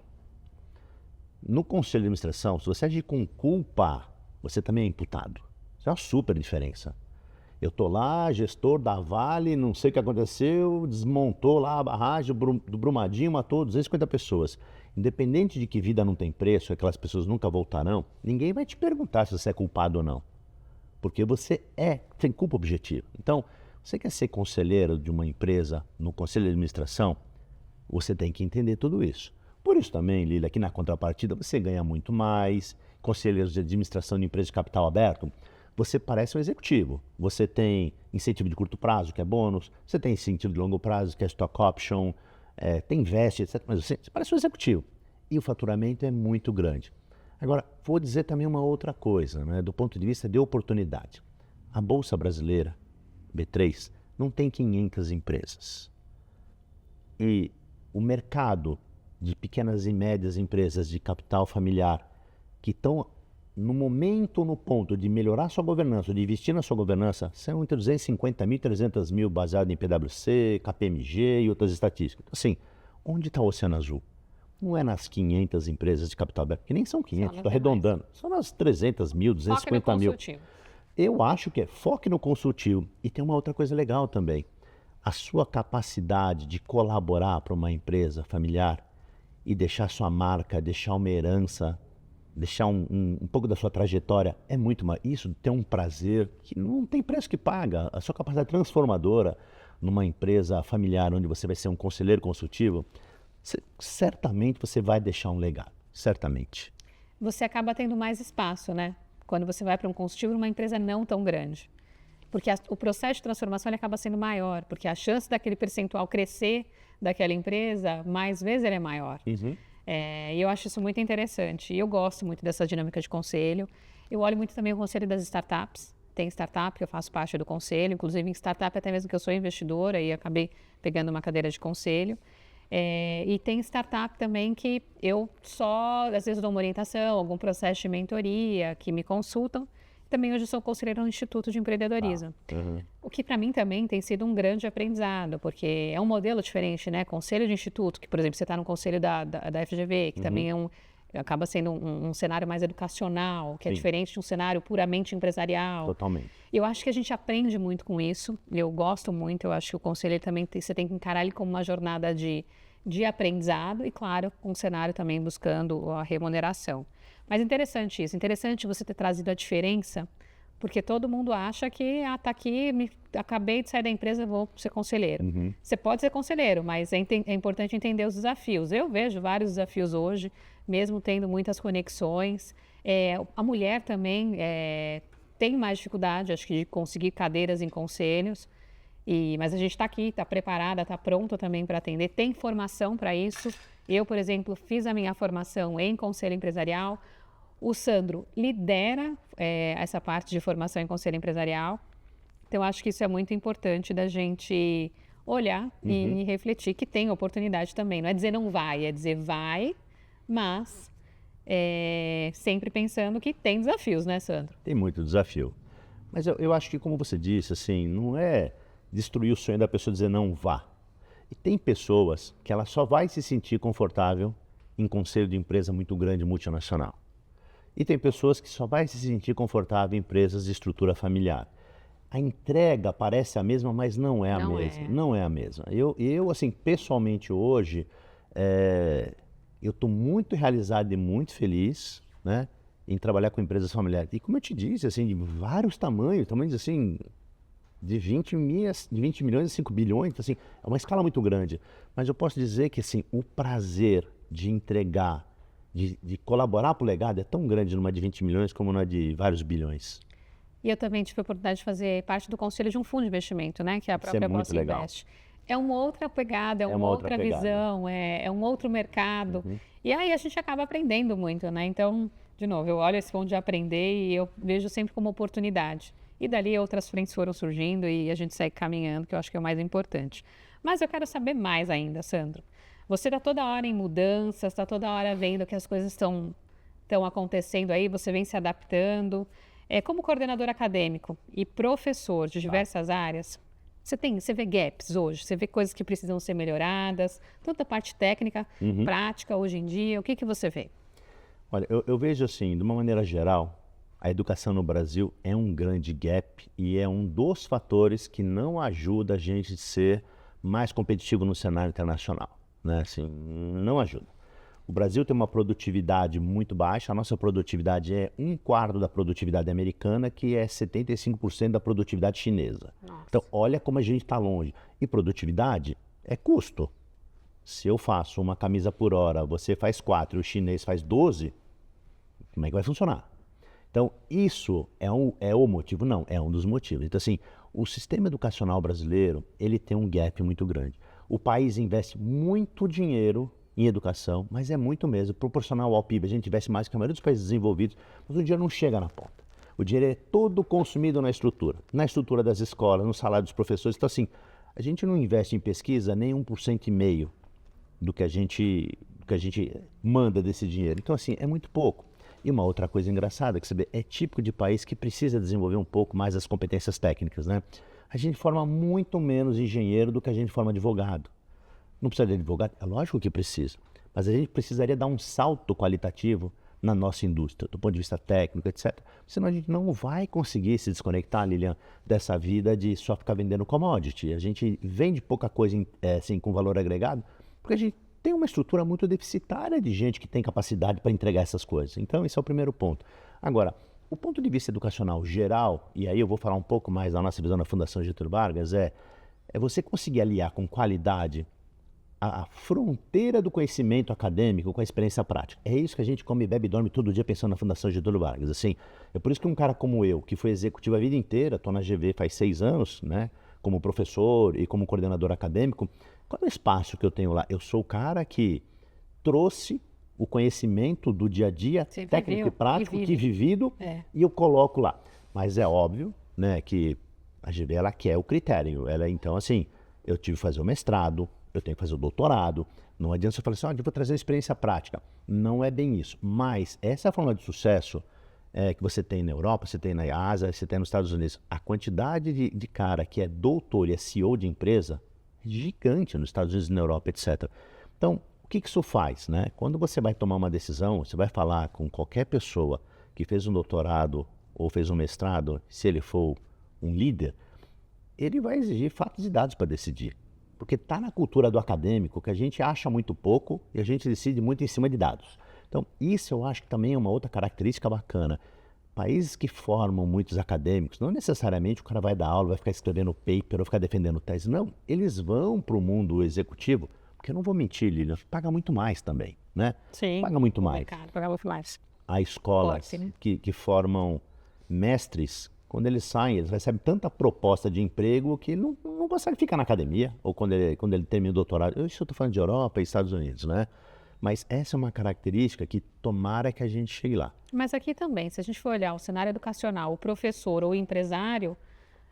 No conselho de administração, se você agir com culpa, você também é imputado. Isso é uma super diferença. Eu estou lá, gestor da Vale, não sei o que aconteceu, desmontou lá a barragem do Brumadinho, matou 250 pessoas. Independente de que vida não tem preço, aquelas pessoas nunca voltarão, ninguém vai te perguntar se você é culpado ou não. Porque você tem culpa objetiva. Então, você quer ser conselheiro de uma empresa no conselho de administração, você tem que entender tudo isso. Por isso também, Lília, aqui na contrapartida você ganha muito mais. Conselheiros de administração de empresa de capital aberto, você parece um executivo. Você tem incentivo de curto prazo, que é bônus. Você tem incentivo de longo prazo, que é stock option. Tem veste, etc. Mas você parece um executivo. E o faturamento é muito grande. Agora, vou dizer também uma outra coisa, né, do ponto de vista de oportunidade. A Bolsa Brasileira, B3, não tem 500 empresas. E o mercado de pequenas e médias empresas de capital familiar que estão no momento, no ponto de melhorar sua governança, de investir na sua governança, são entre 250 mil e 300 mil baseado em PwC, KPMG e outras estatísticas. Assim, onde está o Oceano Azul? Não é nas 500 empresas de capital aberto, que nem são 500, estou arredondando. São nas 300 mil, 250 mil. Eu acho que foque no consultivo. E tem uma outra coisa legal também. A sua capacidade de colaborar para uma empresa familiar e deixar sua marca, deixar uma herança, deixar um pouco da sua trajetória, é muito mais. Isso tem um prazer que não tem preço que paga. A sua capacidade transformadora numa empresa familiar onde você vai ser um conselheiro consultivo, certamente você vai deixar um legado, certamente. Você acaba tendo mais espaço, né? Quando você vai para um consultivo numa empresa não tão grande. Porque o processo de transformação ele acaba sendo maior, porque a chance daquele percentual crescer daquela empresa, mais vezes ele é maior. E eu acho isso muito interessante. E eu gosto muito dessa dinâmica de conselho. Eu olho muito também o conselho das startups. Tem startup que eu faço parte do conselho, inclusive em startup até mesmo que eu sou investidora e acabei pegando uma cadeira de conselho. E tem startup também que eu só, às vezes, dou uma orientação, algum processo de mentoria, que me consultam. Também hoje sou conselheira no Instituto de Empreendedorismo. O que para mim também tem sido um grande aprendizado, porque é um modelo diferente, né? Conselho de instituto, que por exemplo você está no conselho da FGV, que também acaba sendo um cenário mais educacional, que é diferente de um cenário puramente empresarial. Totalmente. Eu acho que a gente aprende muito com isso, eu gosto muito, eu acho que o conselho também você tem que encarar ele como uma jornada de aprendizado e, claro, com um cenário também buscando a remuneração. Mas interessante isso, interessante você ter trazido a diferença, porque todo mundo acha que, tá aqui, acabei de sair da empresa, vou ser conselheiro. Você pode ser conselheiro, mas é importante entender os desafios. Eu vejo vários desafios hoje, mesmo tendo muitas conexões. A mulher também tem mais dificuldade, acho que, de conseguir cadeiras em conselhos. Mas a gente está aqui, está preparada, está pronta também para atender, tem formação para isso. Eu, por exemplo, fiz a minha formação em conselho empresarial. O Sandro lidera essa parte de formação em conselho empresarial. Então, acho que isso é muito importante da gente olhar e refletir que tem oportunidade também. Não é dizer não vai, é dizer vai, mas sempre pensando que tem desafios, né, Sandro? Tem muito desafio. Mas eu acho que, como você disse, assim, não é destruir o sonho da pessoa dizer não vá. E tem pessoas que ela só vai se sentir confortável em conselho de empresa muito grande, multinacional. E tem pessoas que só vai se sentir confortável em empresas de estrutura familiar. A entrega parece a mesma, mas não é a Não mesma. é. Não é a mesma. Eu assim, pessoalmente hoje, eu estou muito realizado e muito feliz, né, em trabalhar com empresas familiares. E como eu te disse, assim, de vários tamanhos assim, de 20 milhões a 5 bilhões, então, assim, é uma escala muito grande. Mas eu posso dizer que assim, o prazer de entregar, de colaborar para o legado é tão grande numa de 20 milhões como numa de vários bilhões. E eu também tive a oportunidade de fazer parte do conselho de um fundo de investimento, né? Que é a Isso é própria muito Boston legal. Invest. É uma outra pegada, é uma uma outra outra pegada. visão, é um outro mercado. E aí a gente acaba aprendendo muito, né? Então, de novo, eu olho esse ponto de aprender e eu vejo sempre como oportunidade. E dali outras frentes foram surgindo e a gente segue caminhando, que eu acho que é o mais importante. Mas eu quero saber mais ainda, Sandro. Você está toda hora em mudanças, está toda hora vendo que as coisas estão acontecendo aí, você vem se adaptando. Como coordenador acadêmico e professor de diversas áreas, você vê gaps hoje, você vê coisas que precisam ser melhoradas, tanto a parte técnica, prática hoje em dia, o que você vê? Olha, eu vejo assim, de uma maneira geral, a educação no Brasil é um grande gap e é um dos fatores que não ajuda a gente a ser mais competitivo no cenário internacional, né? Assim, não ajuda. O Brasil tem uma produtividade muito baixa, a nossa produtividade é 1/4 da produtividade americana, que é 75% da produtividade chinesa. Nossa. Então, olha como a gente está longe. E produtividade é custo. Se eu faço uma camisa por hora, você faz 4 e o chinês faz 12, como é que vai funcionar? Então, isso é o motivo? Não, é um dos motivos. Então, assim, o sistema educacional brasileiro, ele tem um gap muito grande. O país investe muito dinheiro em educação, mas é muito mesmo, proporcional ao PIB. A gente investe mais que a maioria dos países desenvolvidos, mas o dinheiro não chega na ponta. O dinheiro é todo consumido na estrutura das escolas, no salário dos professores. Então, assim, a gente não investe em pesquisa nem 1,5% do que a gente manda desse dinheiro. Então, assim, é muito pouco. E uma outra coisa engraçada, que você vê, é típico de país que precisa desenvolver um pouco mais as competências técnicas, né? A gente forma muito menos engenheiro do que a gente forma advogado. Não precisa de advogado? É lógico que precisa. Mas a gente precisaria dar um salto qualitativo na nossa indústria, do ponto de vista técnico, etc. Senão a gente não vai conseguir se desconectar, Lilian, dessa vida de só ficar vendendo commodity. A gente vende pouca coisa assim, com valor agregado, porque a gente tem uma estrutura muito deficitária de gente que tem capacidade para entregar essas coisas. Então, esse é o primeiro ponto. Agora, o ponto de vista educacional geral, e aí eu vou falar um pouco mais da nossa visão na Fundação Getúlio Vargas, é você conseguir aliar com qualidade a fronteira do conhecimento acadêmico com a experiência prática. É isso que a gente come, bebe e dorme todo dia pensando na Fundação Getúlio Vargas. Assim, é por isso que um cara como eu, que foi executivo a vida inteira, estou na GV faz 6 anos, né, como professor e como coordenador acadêmico, qual é o espaço que eu tenho lá? Eu sou o cara que trouxe o conhecimento do dia a dia, Você técnico viveu, e prático, vive. que vivido, e eu coloco lá. Mas é óbvio, né, que a GV, ela quer o critério. Então, assim, eu tive que fazer o mestrado, eu tenho que fazer o doutorado. Não adianta você falar assim, eu vou trazer a experiência prática. Não é bem isso. Mas essa é a forma de sucesso que você tem na Europa, você tem na Ásia, você tem nos Estados Unidos. A quantidade de cara que é doutor e é CEO de empresa é gigante nos Estados Unidos e na Europa, etc. Então, o que isso faz, né? Quando você vai tomar uma decisão, você vai falar com qualquer pessoa que fez um doutorado ou fez um mestrado, se ele for um líder, ele vai exigir fatos e dados para decidir. Porque está na cultura do acadêmico que a gente acha muito pouco e a gente decide muito em cima de dados. Então, isso eu acho que também é uma outra característica bacana. Países que formam muitos acadêmicos, não necessariamente o cara vai dar aula, vai ficar escrevendo paper ou ficar defendendo tese. Não, eles vão para o mundo executivo, porque eu não vou mentir, Lilian, paga muito mais também, né? Sim. Paga muito o mais. mercado paga muito mais. Há escolas Forte, né? que formam mestres, quando eles saem, eles recebem tanta proposta de emprego que não consegue ficar na academia, ou quando ele termina o doutorado. Eu estou falando de Europa e Estados Unidos, né? Mas essa é uma característica que tomara que a gente chegue lá. Mas aqui também, se a gente for olhar o cenário educacional, o professor ou o empresário,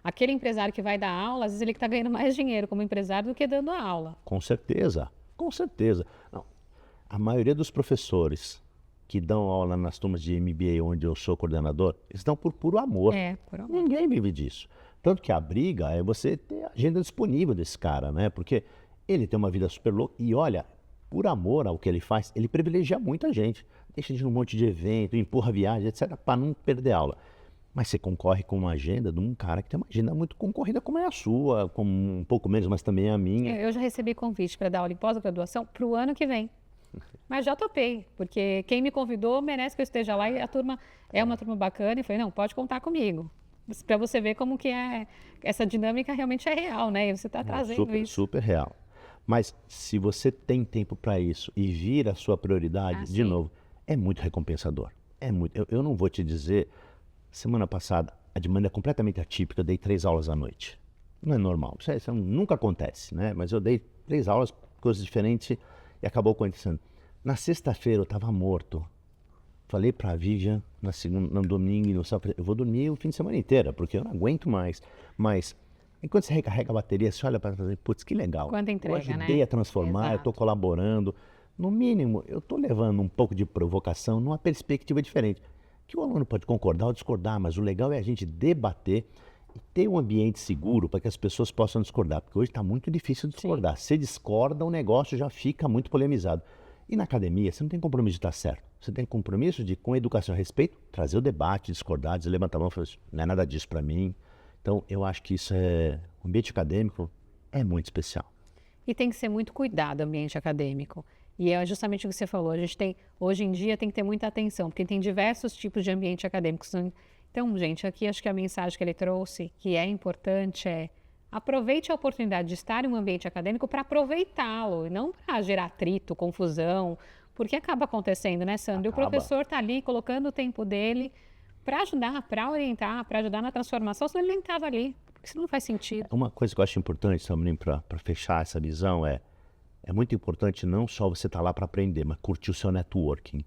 aquele empresário que vai dar aula, às vezes ele está ganhando mais dinheiro como empresário do que dando a aula. Com certeza, com certeza. Não, a maioria dos professores que dão aula nas turmas de MBA onde eu sou coordenador, eles dão por puro amor. Por amor. Ninguém vive disso. Tanto que a briga é você ter a agenda disponível desse cara, né? Porque ele tem uma vida super louca. E olha, por amor ao que ele faz, ele privilegia muita gente. Deixa de ir num monte de evento, empurra viagem, etc., para não perder aula. Mas você concorre com uma agenda de um cara que tem uma agenda muito concorrida como é a sua, como um pouco menos, mas também é a minha. Eu já recebi convite para dar aula em pós-graduação para o ano que vem. Mas já topei, porque quem me convidou merece que eu esteja lá e a turma é uma turma bacana. E falei, não, pode contar comigo. Para você ver como que essa dinâmica realmente é real, né? E você está trazendo isso. Super real. Mas se você tem tempo para isso e vira a sua prioridade, de novo, é muito recompensador. É muito. Eu não vou te dizer... Semana passada, a demanda é completamente atípica, eu dei 3 aulas à noite. Não é normal, isso nunca acontece, né? Mas eu dei 3 aulas, coisas diferentes, e acabou acontecendo. Na sexta-feira eu estava morto. Falei para a Vivian, no domingo e no sábado, eu vou dormir o fim de semana inteiro, porque eu não aguento mais. Mas, enquanto você recarrega a bateria, você olha para fazer, putz, que legal. Quanta entrega, eu ajudei a transformar, Exato. Eu estou colaborando. No mínimo, eu estou levando um pouco de provocação numa perspectiva diferente. Que o aluno pode concordar ou discordar, mas o legal é a gente debater e ter um ambiente seguro para que as pessoas possam discordar, porque hoje está muito difícil discordar. Se discorda, o negócio já fica muito polemizado. E na academia, você não tem compromisso de estar certo. Você tem compromisso de, com educação e respeito, trazer o debate, discordar, levantar a mão e falar, não é nada disso para mim. Então, eu acho que isso o ambiente acadêmico é muito especial. E tem que ser muito cuidado o ambiente acadêmico. E é justamente o que você falou, a gente tem, hoje em dia tem que ter muita atenção, porque tem diversos tipos de ambiente acadêmico. Então, gente, aqui acho que a mensagem que ele trouxe, que é importante, é aproveite a oportunidade de estar em um ambiente acadêmico para aproveitá-lo, e não para gerar atrito, confusão, porque acaba acontecendo, né, Sandro? Acaba. O professor está ali colocando o tempo dele para ajudar, para orientar, para ajudar na transformação, senão ele nem estava ali, porque isso não faz sentido. Uma coisa que eu acho importante também para fechar essa visão é muito importante não só você estar lá para aprender, mas curtir o seu networking.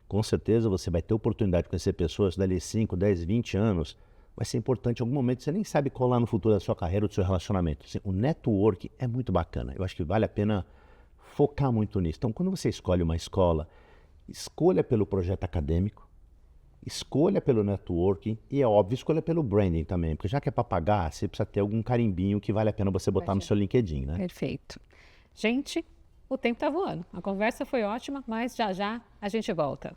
Com certeza você vai ter oportunidade de conhecer pessoas dali 5, 10, 20 anos. Vai ser importante em algum momento, você nem sabe qual lá no futuro da sua carreira ou do seu relacionamento. Assim, o networking é muito bacana. Eu acho que vale a pena focar muito nisso. Então, quando você escolhe uma escola, escolha pelo projeto acadêmico, escolha pelo networking e, é óbvio, escolha pelo branding também. Porque já que é para pagar, você precisa ter algum carimbinho que vale a pena você botar no seu LinkedIn, né? Perfeito. Gente, o tempo está voando. A conversa foi ótima, mas já já a gente volta.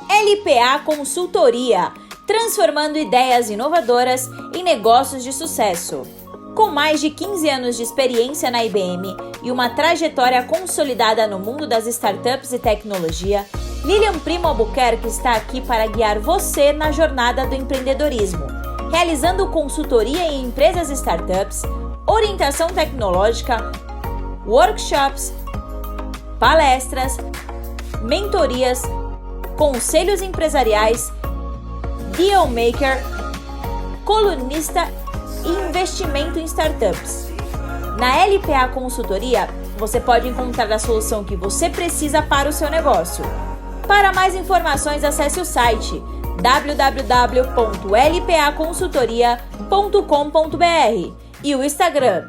LPA Consultoria, transformando ideias inovadoras em negócios de sucesso. Com mais de 15 anos de experiência na IBM e uma trajetória consolidada no mundo das startups e tecnologia, Lilian Primo Albuquerque está aqui para guiar você na jornada do empreendedorismo, realizando consultoria em empresas e startups, orientação tecnológica, workshops, palestras, mentorias, conselhos empresariais, deal maker, colunista e investimento em startups. Na LPA Consultoria, você pode encontrar a solução que você precisa para o seu negócio. Para mais informações, acesse o site www.lpaconsultoria.com.br e o Instagram,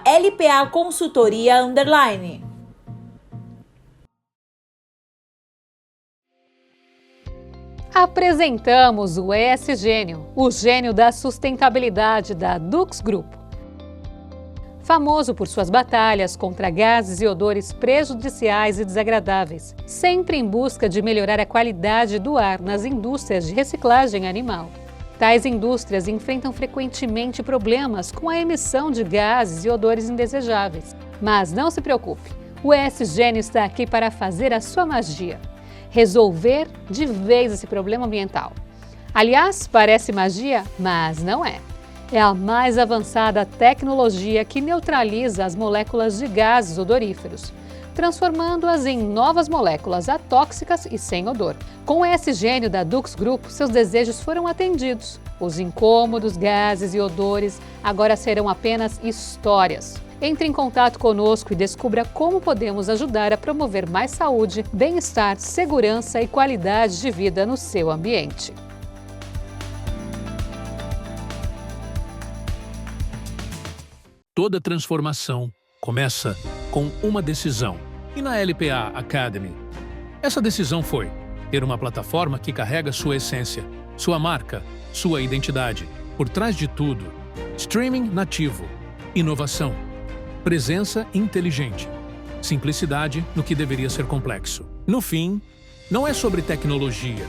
@LPAconsultoria_. Apresentamos o ES Gênio, o gênio da sustentabilidade da Dux Grupo. Famoso por suas batalhas contra gases e odores prejudiciais e desagradáveis, sempre em busca de melhorar a qualidade do ar nas indústrias de reciclagem animal. Tais indústrias enfrentam frequentemente problemas com a emissão de gases e odores indesejáveis. Mas não se preocupe, o ES Gênio está aqui para fazer a sua magia. Resolver de vez esse problema ambiental. Aliás, parece magia, mas não é. É a mais avançada tecnologia que neutraliza as moléculas de gases odoríferos, transformando-as em novas moléculas atóxicas e sem odor. Com o ES Gênio da Dux Group, seus desejos foram atendidos. Os incômodos, gases e odores agora serão apenas histórias. Entre em contato conosco e descubra como podemos ajudar a promover mais saúde, bem-estar, segurança e qualidade de vida no seu ambiente. Toda transformação começa com uma decisão. E na LPA Academy, essa decisão foi ter uma plataforma que carrega sua essência, sua marca, sua identidade. Por trás de tudo, streaming nativo, inovação, presença inteligente, simplicidade no que deveria ser complexo. No fim, não é sobre tecnologia,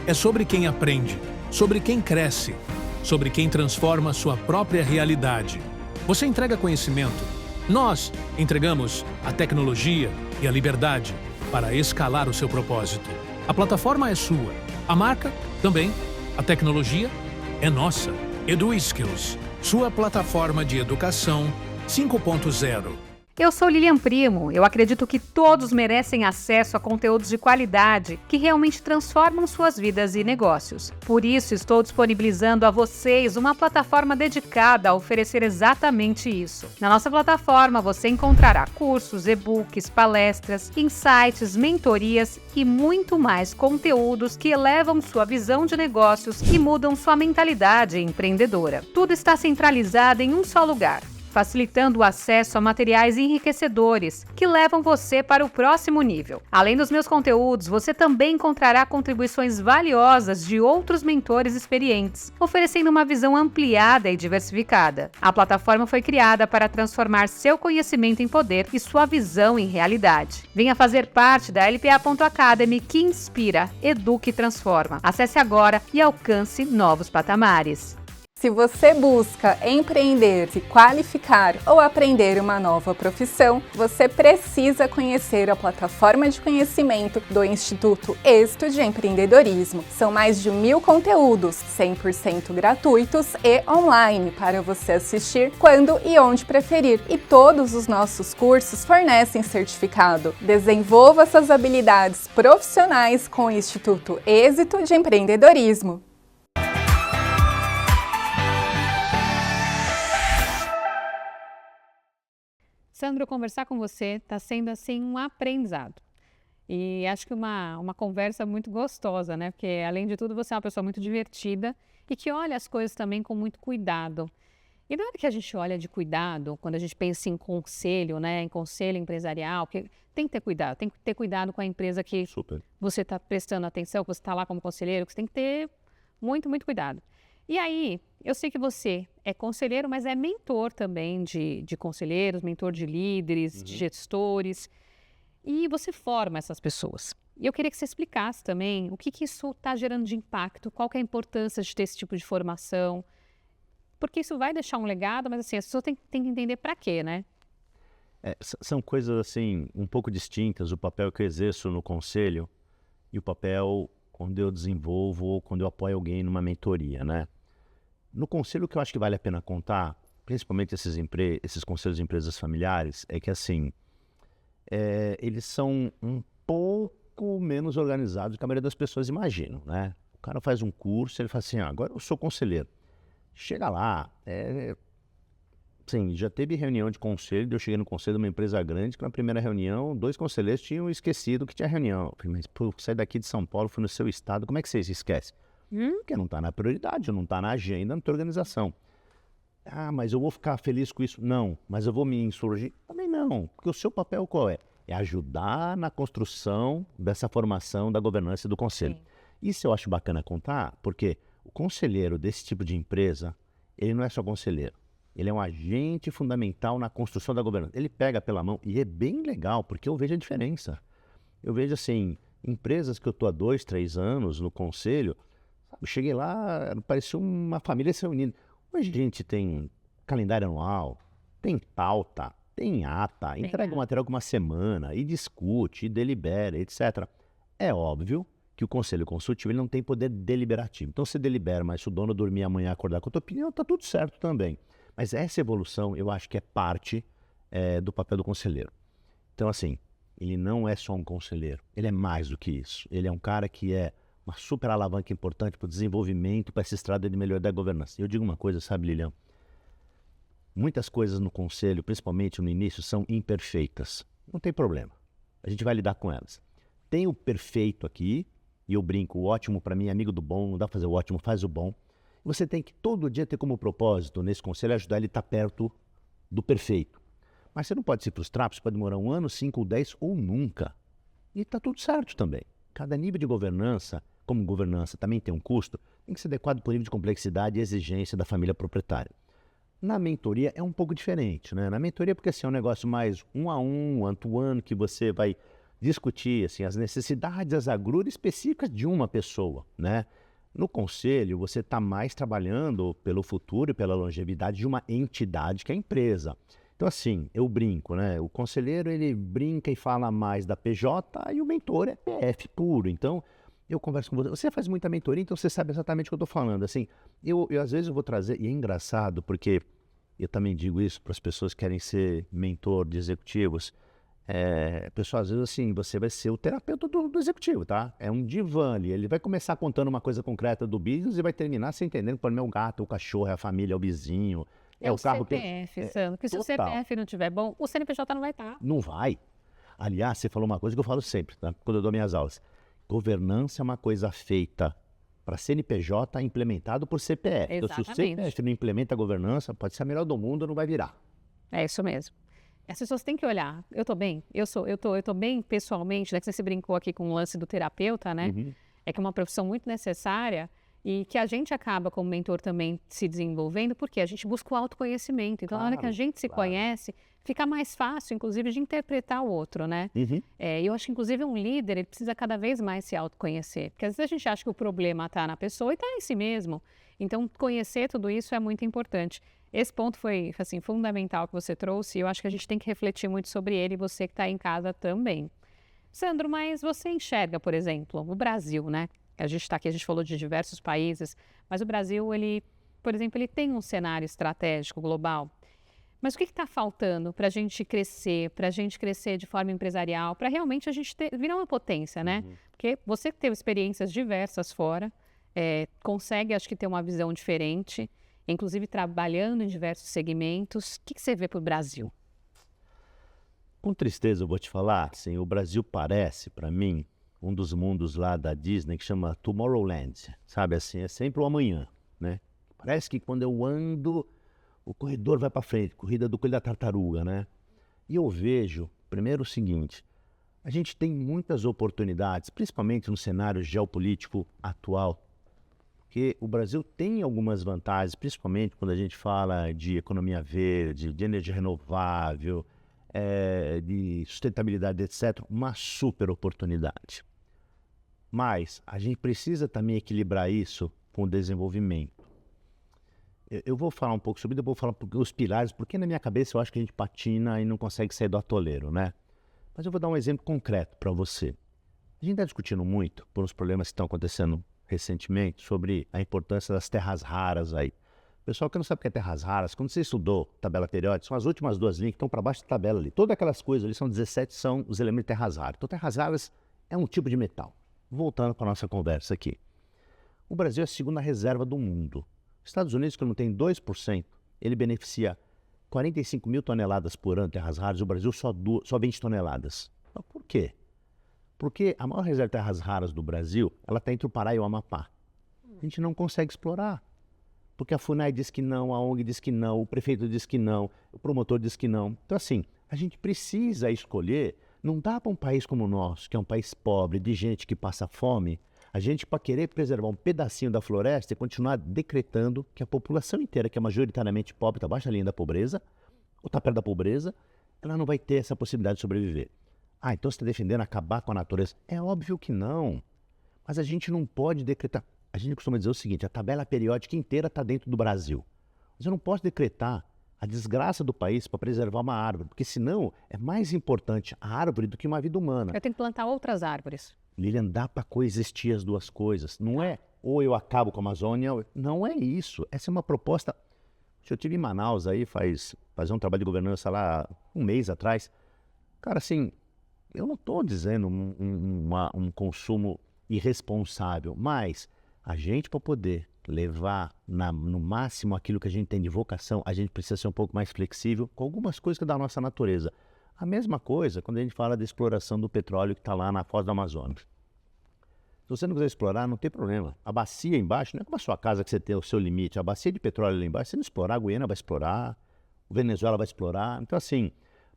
é sobre quem aprende, sobre quem cresce, sobre quem transforma sua própria realidade. Você entrega conhecimento, nós entregamos a tecnologia e a liberdade para escalar o seu propósito. A plataforma é sua, a marca também, a tecnologia é nossa. EduSkills, sua plataforma de educação 5.0. Eu sou Lilian Primo. Eu acredito que todos merecem acesso a conteúdos de qualidade que realmente transformam suas vidas e negócios. Por isso, estou disponibilizando a vocês uma plataforma dedicada a oferecer exatamente isso. Na nossa plataforma, você encontrará cursos, e-books, palestras, insights, mentorias e muito mais conteúdos que elevam sua visão de negócios e mudam sua mentalidade empreendedora. Tudo está centralizado em um só lugar, facilitando o acesso a materiais enriquecedores que levam você para o próximo nível. Além dos meus conteúdos, você também encontrará contribuições valiosas de outros mentores experientes, oferecendo uma visão ampliada e diversificada. A plataforma foi criada para transformar seu conhecimento em poder e sua visão em realidade. Venha fazer parte da LPA.Academy, que inspira, educa e transforma. Acesse agora e alcance novos patamares. Se você busca empreender, se qualificar ou aprender uma nova profissão, você precisa conhecer a plataforma de conhecimento do Instituto Êxito de Empreendedorismo. São mais de 1000 conteúdos, 100% gratuitos e online, para você assistir quando e onde preferir. E todos os nossos cursos fornecem certificado. Desenvolva suas habilidades profissionais com o Instituto Êxito de Empreendedorismo. Sandro, conversar com você está sendo assim um aprendizado. E acho que uma conversa muito gostosa, né? Porque, além de tudo, você é uma pessoa muito divertida e que olha as coisas também com muito cuidado. E na hora que a gente olha de cuidado, quando a gente pensa em conselho, né? Em conselho empresarial, porque tem que ter cuidado com a empresa que você está prestando atenção, que você está lá como conselheiro, que você tem que ter muito, muito cuidado. E aí, eu sei que você é conselheiro, mas é mentor também de conselheiros, mentor de líderes, de gestores. E você forma essas pessoas. E eu queria que você explicasse também o que isso está gerando de impacto, qual que é a importância de ter esse tipo de formação. Porque isso vai deixar um legado, mas assim, as pessoas têm que entender para quê, né? São coisas assim, um pouco distintas, o papel que eu exerço no conselho e o papel quando eu desenvolvo ou quando eu apoio alguém numa mentoria, né? No conselho, o que eu acho que vale a pena contar, principalmente esses conselhos de empresas familiares, é que assim, eles são um pouco menos organizados do que a maioria das pessoas imaginam, né? O cara faz um curso, ele fala assim, agora eu sou conselheiro. Chega lá, sim, já teve reunião de conselho, eu cheguei no conselho de uma empresa grande, que na primeira reunião, 2 conselheiros tinham esquecido que tinha reunião. Eu falei, mas pô, sai daqui de São Paulo, fui no seu estado, como é que você se esquece? Porque não está na prioridade, não está na agenda, na tua organização. Ah, mas eu vou ficar feliz com isso? Não. Mas eu vou me insurgir? Também não. Porque o seu papel qual é? É ajudar na construção dessa formação da governança do conselho. Sim. Isso eu acho bacana contar, porque o conselheiro desse tipo de empresa, ele não é só conselheiro. Ele é um agente fundamental na construção da governança. Ele pega pela mão e é bem legal, porque eu vejo a diferença. Eu vejo assim, empresas que eu estou há 2, 3 anos no conselho, eu cheguei lá, parecia uma família se reunindo. Hoje a gente tem calendário anual, tem pauta, tem ata, entrega o material com uma semana, e discute, e delibera, etc. É óbvio que o conselho consultivo ele não tem poder deliberativo. Então você delibera, mas se o dono dormir amanhã e acordar com a tua opinião, está tudo certo também. Mas essa evolução eu acho que é parte do papel do conselheiro. Então assim, ele não é só um conselheiro, ele é mais do que isso. Ele é um cara que é uma super alavanca importante para o desenvolvimento, para essa estrada de melhoria da governança. Eu digo uma coisa, sabe, Lilian? Muitas coisas no conselho, principalmente no início, são imperfeitas. Não tem problema. A gente vai lidar com elas. Tem o perfeito aqui, e eu brinco, o ótimo para mim é amigo do bom, não dá para fazer o ótimo, faz o bom. Você tem que todo dia ter como propósito, nesse conselho, ajudar ele a estar perto do perfeito. Mas você não pode se frustrar, você pode demorar 1 ano, 5 ou 10 ou nunca. E está tudo certo também. Cada nível de governança, como governança também tem um custo, tem que ser adequado para o nível de complexidade e exigência da família proprietária. Na mentoria é um pouco diferente, né? Na mentoria, porque assim, é um negócio mais um a um, one-to-one, que você vai discutir assim, as necessidades, as agruras específicas de uma pessoa, né? No conselho, você está mais trabalhando pelo futuro e pela longevidade de uma entidade que é a empresa. Então, assim, eu brinco, né? O conselheiro, ele brinca e fala mais da PJ e o mentor é PF puro. Então, eu converso com você. Você faz muita mentoria, então você sabe exatamente o que eu estou falando. Assim, eu às vezes eu vou trazer, e é engraçado, porque eu também digo isso para as pessoas que querem ser mentor de executivos. Pessoal, às vezes assim, você vai ser o terapeuta do executivo, tá? É um divã ali. Ele vai começar contando uma coisa concreta do business e vai terminar se entendendo para o meu gato, o cachorro, é a família, é o vizinho. É o carro CPF, Sandro, porque se o CPF não estiver bom, o CNPJ não vai estar. Não vai. Aliás, você falou uma coisa que eu falo sempre, tá? Quando eu dou minhas aulas. Governança é uma coisa feita para CNPJ implementado por CPF. Então, se o CPF não implementa a governança, pode ser a melhor do mundo, não vai virar. É isso mesmo. As pessoas têm que olhar. Eu estou bem? Eu tô bem pessoalmente, né? Que você brincou aqui com o lance do terapeuta, né? Uhum. É que é uma profissão muito necessária e que a gente acaba, como mentor, também se desenvolvendo, porque a gente busca o autoconhecimento. Então, na hora que a gente se conhece, fica mais fácil, inclusive, de interpretar o outro, né? Uhum. Eu acho que, inclusive, um líder, ele precisa cada vez mais se autoconhecer. Porque, às vezes, a gente acha que o problema está na pessoa e está em si mesmo. Então, conhecer tudo isso é muito importante. Esse ponto foi, assim, fundamental que você trouxe e eu acho que a gente tem que refletir muito sobre ele e você que está em casa também. Sandro, mas você enxerga, por exemplo, o Brasil, né? A gente está aqui, a gente falou de diversos países, mas o Brasil, ele, por exemplo, ele tem um cenário estratégico global. Mas o que está faltando para a gente crescer de forma empresarial, para realmente a gente virar uma potência, né? Porque você que teve experiências diversas fora, consegue, acho que, ter uma visão diferente, inclusive trabalhando em diversos segmentos. O que você vê para o Brasil? Com tristeza eu vou te falar, assim, o Brasil parece, para mim, um dos mundos lá da Disney que chama Tomorrowland, sabe assim, é sempre o amanhã, né? Parece que quando eu ando, o corredor vai para frente, corrida do coelho da tartaruga, né? E eu vejo, primeiro o seguinte, a gente tem muitas oportunidades, principalmente no cenário geopolítico atual, porque o Brasil tem algumas vantagens, principalmente quando a gente fala de economia verde, de energia renovável, de sustentabilidade, etc., uma super oportunidade. Mas a gente precisa também equilibrar isso com o desenvolvimento. Eu vou falar um pouco sobre isso, eu vou falar os pilares, porque na minha cabeça eu acho que a gente patina e não consegue sair do atoleiro, né? Mas eu vou dar um exemplo concreto para você. A gente está discutindo muito, por uns problemas que estão acontecendo recentemente, sobre a importância das terras raras aí. Pessoal que não sabe o que é terras raras, quando você estudou tabela periódica, são as últimas duas linhas que estão para baixo da tabela ali. Todas aquelas coisas ali, são 17, são os elementos de terras raras. Então, terras raras é um tipo de metal. Voltando para a nossa conversa aqui. O Brasil é a segunda reserva do mundo. Os Estados Unidos, que não tem 2%, ele beneficia 45 mil toneladas por ano de terras raras, e o Brasil só 20 toneladas. Então, por quê? Porque a maior reserva de terras raras do Brasil, ela está entre o Pará e o Amapá. A gente não consegue explorar. Porque a FUNAI diz que não, a ONG diz que não, o prefeito diz que não, o promotor diz que não. Então, assim, a gente precisa escolher. Não dá para um país como o nosso, que é um país pobre, de gente que passa fome, a gente, para querer preservar um pedacinho da floresta e continuar decretando que a população inteira, que é majoritariamente pobre, está abaixo da linha da pobreza, ou está perto da pobreza, ela não vai ter essa possibilidade de sobreviver. Ah, então você está defendendo acabar com a natureza? É óbvio que não. Mas a gente não pode decretar. A gente costuma dizer o seguinte, a tabela periódica inteira está dentro do Brasil. Mas eu não posso decretar a desgraça do país para preservar uma árvore, porque senão é mais importante a árvore do que uma vida humana. Eu tenho que plantar outras árvores. Lilian, dá para coexistir as duas coisas. Não é ou eu acabo com a Amazônia, não é isso. Essa é uma proposta. Eu estive em Manaus aí, fazer um trabalho de governança lá um mês atrás. Cara, assim, eu não estou dizendo um consumo irresponsável, mas a gente, para poder levar no máximo aquilo que a gente tem de vocação, a gente precisa ser um pouco mais flexível com algumas coisas que é da nossa natureza. A mesma coisa quando a gente fala da exploração do petróleo que está lá na foz do Amazonas. Se você não quiser explorar, não tem problema. A bacia embaixo não é como a sua casa que você tem o seu limite. A bacia de petróleo lá embaixo, se não explorar, a Guiana vai explorar, o Venezuela vai explorar. Então assim,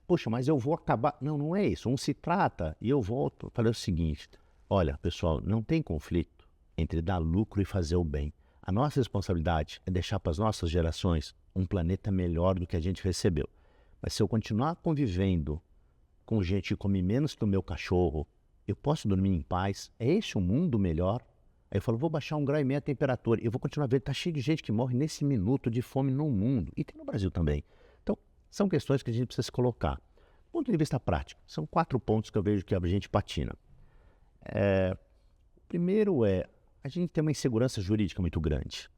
poxa, mas eu vou acabar... Não, não é isso. Se trata, e eu volto, falei o seguinte, olha, pessoal, não tem conflito entre dar lucro e fazer o bem. A nossa responsabilidade é deixar para as nossas gerações um planeta melhor do que a gente recebeu. Mas se eu continuar convivendo com gente que come menos que o meu cachorro, eu posso dormir em paz? É esse o mundo melhor? Aí eu falo, vou baixar 1,5 graus a temperatura. Eu vou continuar vendo, está cheio de gente que morre nesse minuto de fome no mundo. E tem no Brasil também. Então, são questões que a gente precisa se colocar. Do ponto de vista prático, são 4 pontos que eu vejo que a gente patina. O primeiro é, a gente tem uma insegurança jurídica muito grande.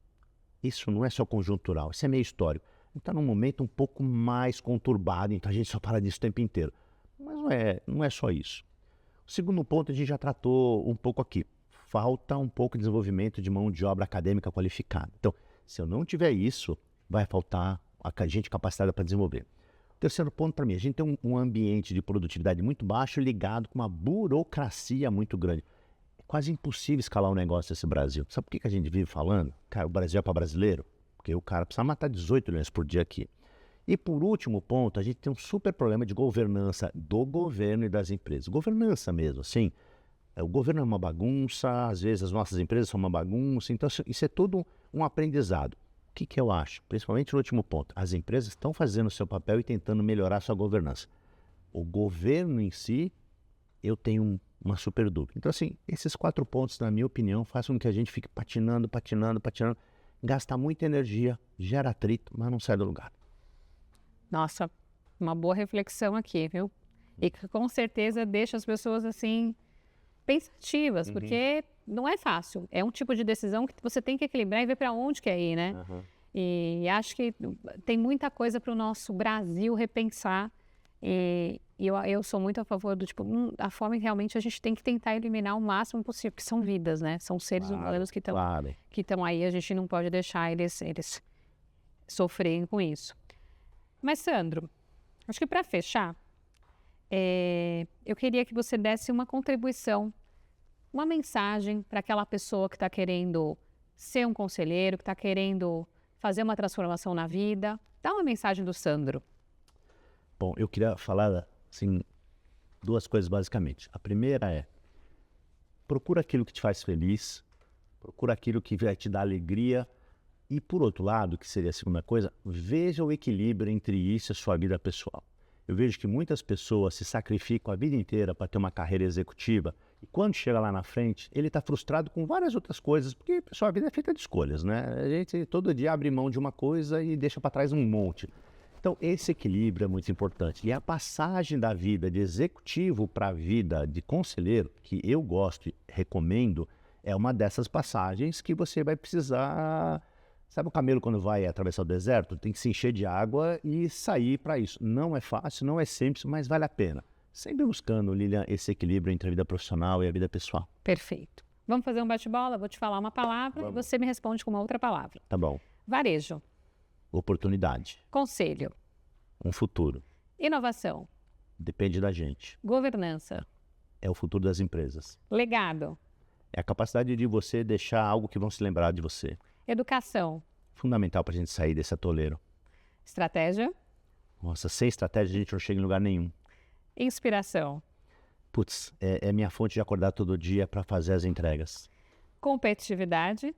Isso não é só conjuntural, isso é meio histórico. A gente está num momento um pouco mais conturbado, então a gente só fala disso o tempo inteiro. Mas não é só isso. O segundo ponto a gente já tratou um pouco aqui. Falta um pouco de desenvolvimento de mão de obra acadêmica qualificada. Então, se eu não tiver isso, vai faltar a gente capacitada para desenvolver. O terceiro ponto para mim, a gente tem um ambiente de produtividade muito baixo ligado com uma burocracia muito grande. É quase impossível escalar um negócio nesse Brasil. Sabe por que a gente vive falando? Cara, o Brasil é para brasileiro? Porque o cara precisa matar 18 leões por dia aqui. E por último ponto, a gente tem um super problema de governança do governo e das empresas. Governança mesmo, assim. O governo é uma bagunça, às vezes as nossas empresas são uma bagunça. Então isso é todo um aprendizado. O que eu acho? Principalmente no último ponto. As empresas estão fazendo o seu papel e tentando melhorar a sua governança. O governo em si, eu tenho uma super dúvida. Então assim, esses 4 pontos, na minha opinião, fazem com que a gente fique patinando, gasta muita energia, gera atrito, mas não sai do lugar. Nossa, uma boa reflexão aqui, viu? E que com certeza deixa as pessoas assim pensativas, porque não é fácil. É um tipo de decisão que você tem que equilibrar e ver para onde quer ir, né? E acho que tem muita coisa para o nosso Brasil repensar. E eu sou muito a favor do tipo, a fome realmente a gente tem que tentar eliminar o máximo possível, porque são vidas, né? São seres humanos que estão aí, a gente não pode deixar eles sofrerem com isso. Mas, Sandro, acho que para fechar, eu queria que você desse uma contribuição, uma mensagem para aquela pessoa que está querendo ser um conselheiro, que está querendo fazer uma transformação na vida. Dá uma mensagem do Sandro. Bom, eu queria falar, assim, 2 coisas basicamente. A primeira é, procura aquilo que te faz feliz, procura aquilo que vai te dar alegria. E por outro lado, que seria a segunda coisa, veja o equilíbrio entre isso e a sua vida pessoal. Eu vejo que muitas pessoas se sacrificam a vida inteira para ter uma carreira executiva e quando chega lá na frente, ele está frustrado com várias outras coisas, porque pessoal, a vida é feita de escolhas, né? A gente todo dia abre mão de uma coisa e deixa para trás um monte. Então, esse equilíbrio é muito importante. E a passagem da vida de executivo para a vida de conselheiro, que eu gosto e recomendo, é uma dessas passagens que você vai precisar... Sabe o camelo quando vai atravessar o deserto? Tem que se encher de água e sair para isso. Não é fácil, não é simples, mas vale a pena. Sempre buscando, Lilian, esse equilíbrio entre a vida profissional e a vida pessoal. Perfeito. Vamos fazer um bate-bola? Vou te falar uma palavra e você me responde com uma outra palavra. Tá bom. Varejo. Oportunidade. Conselho. Um futuro. Inovação. Depende da gente. Governança. É o futuro das empresas. Legado. É a capacidade de você deixar algo que vão se lembrar de você. Educação. Fundamental para a gente sair desse atoleiro. Estratégia. Nossa, sem estratégia a gente não chega em lugar nenhum. Inspiração. Putz, é minha fonte de acordar todo dia para fazer as entregas. Competitividade.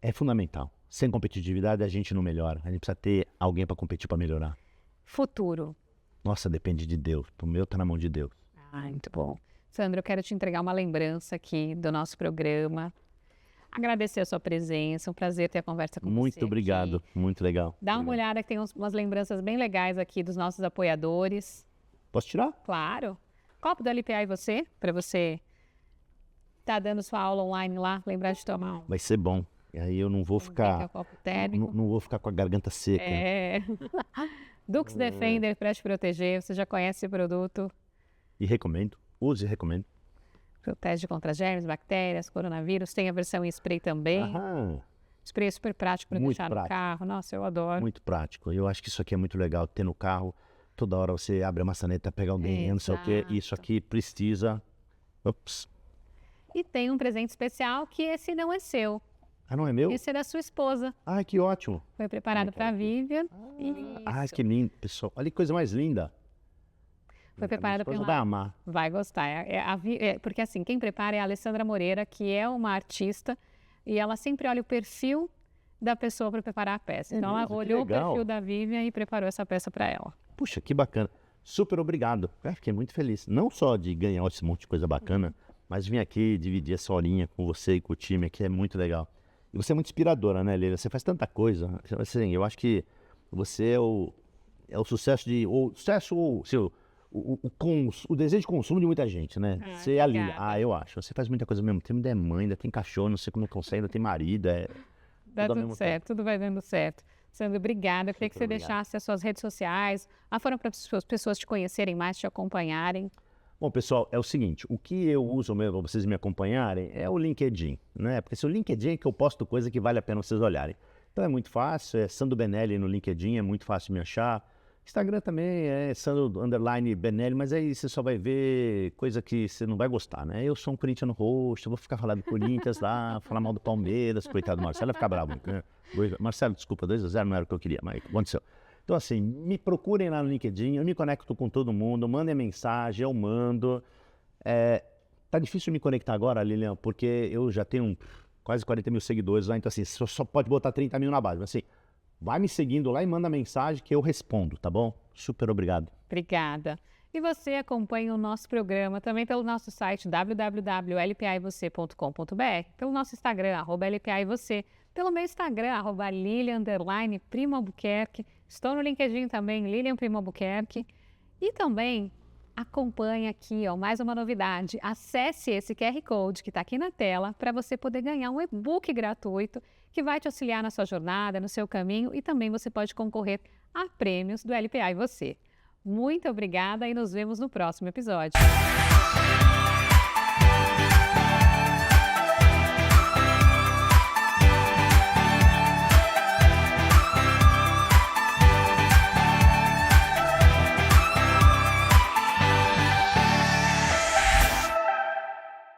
É fundamental. Sem competitividade a gente não melhora. A gente precisa ter alguém para competir para melhorar. Futuro. Nossa, depende de Deus. O meu tá na mão de Deus. Muito bom. Sandro, eu quero te entregar uma lembrança aqui do nosso programa. Agradecer a sua presença, um prazer ter a conversa com você. Muito obrigado, aqui. Muito legal. Dá uma olhada que tem umas lembranças bem legais aqui dos nossos apoiadores. Posso tirar? Claro. Copo do LPA e você, para você estar dando sua aula online lá, lembrar de tomar um. Vai ser bom. E aí eu não vou ficar... Copo térmico. Não vou ficar com a garganta seca. Dux Defender para te proteger, você já conhece esse produto. E recomendo, use e recomendo. Protege contra germes, bactérias, coronavírus. Tem a versão em spray também. Spray é super prático para deixar no carro. Nossa, eu adoro. Muito prático. Eu acho que isso aqui é muito legal, ter no carro. Toda hora você abre a maçaneta, pega alguém, não sei o quê. Isso aqui precisa... Ops. E tem um presente especial que esse não é seu. Ah, não é meu? Esse é da sua esposa. Ai, que ótimo. Foi preparado para a Vivian. Que lindo, pessoal. Olha que coisa mais linda. Foi preparada pela... vai amar. Vai gostar. Porque assim, quem prepara é a Alessandra Moreira, que é uma artista e ela sempre olha o perfil da pessoa para preparar a peça. Então, ela olhou o perfil da Vivian e preparou essa peça para ela. Puxa, que bacana. Super obrigado. Fiquei muito feliz. Não só de ganhar esse monte de coisa bacana, mas vim aqui dividir essa horinha com você e com o time aqui, é muito legal. E você é muito inspiradora, né, Leila? Você faz tanta coisa. Assim, eu acho que você é o sucesso o desejo de consumo de muita gente, né? Você é a Lilian. Eu acho. Você faz muita coisa ao mesmo tempo, ainda é mãe, ainda tem cachorro, não sei como consegue, ainda tem marido. Dá tudo certo, tudo vai dando certo. Sandro, obrigada. Eu queria que você deixasse as suas redes sociais, a forma para as pessoas te conhecerem mais, te acompanharem. Bom, pessoal, é o seguinte, o que eu uso mesmo para vocês me acompanharem é o LinkedIn, né? Porque se o LinkedIn é que eu posto coisa que vale a pena vocês olharem. Então é muito fácil, é Sandro Benelli no LinkedIn, é muito fácil me achar. Instagram também é Sandro_Benelli, mas aí você só vai ver coisa que você não vai gostar, né? Eu sou um corintiano roxo, eu vou ficar falando do Corinthians lá, falar mal do Palmeiras, coitado do Marcelo, vai ficar bravo, né? Marcelo, desculpa, 2-0 não era o que eu queria, mas aconteceu. Então assim, me procurem lá no LinkedIn, eu me conecto com todo mundo, mandem mensagem, eu mando. Tá difícil me conectar agora, Lilian, porque eu já tenho quase 40 mil seguidores lá, então assim, só pode botar 30 mil na base, mas assim, vai me seguindo lá e manda mensagem que eu respondo, tá bom? Super obrigado. Obrigada. E você acompanha o nosso programa também pelo nosso site www.lpavocê.com.br, pelo nosso Instagram, @lpavocê, pelo meu Instagram, @Lilian_Primo_Albuquerque. Estou no LinkedIn também, Lilian Primo Albuquerque. E também acompanhe aqui, mais uma novidade. Acesse esse QR Code que está aqui na tela para você poder ganhar um e-book gratuito que vai te auxiliar na sua jornada, no seu caminho, e também você pode concorrer a prêmios do LPA e você. Muito obrigada e nos vemos no próximo episódio.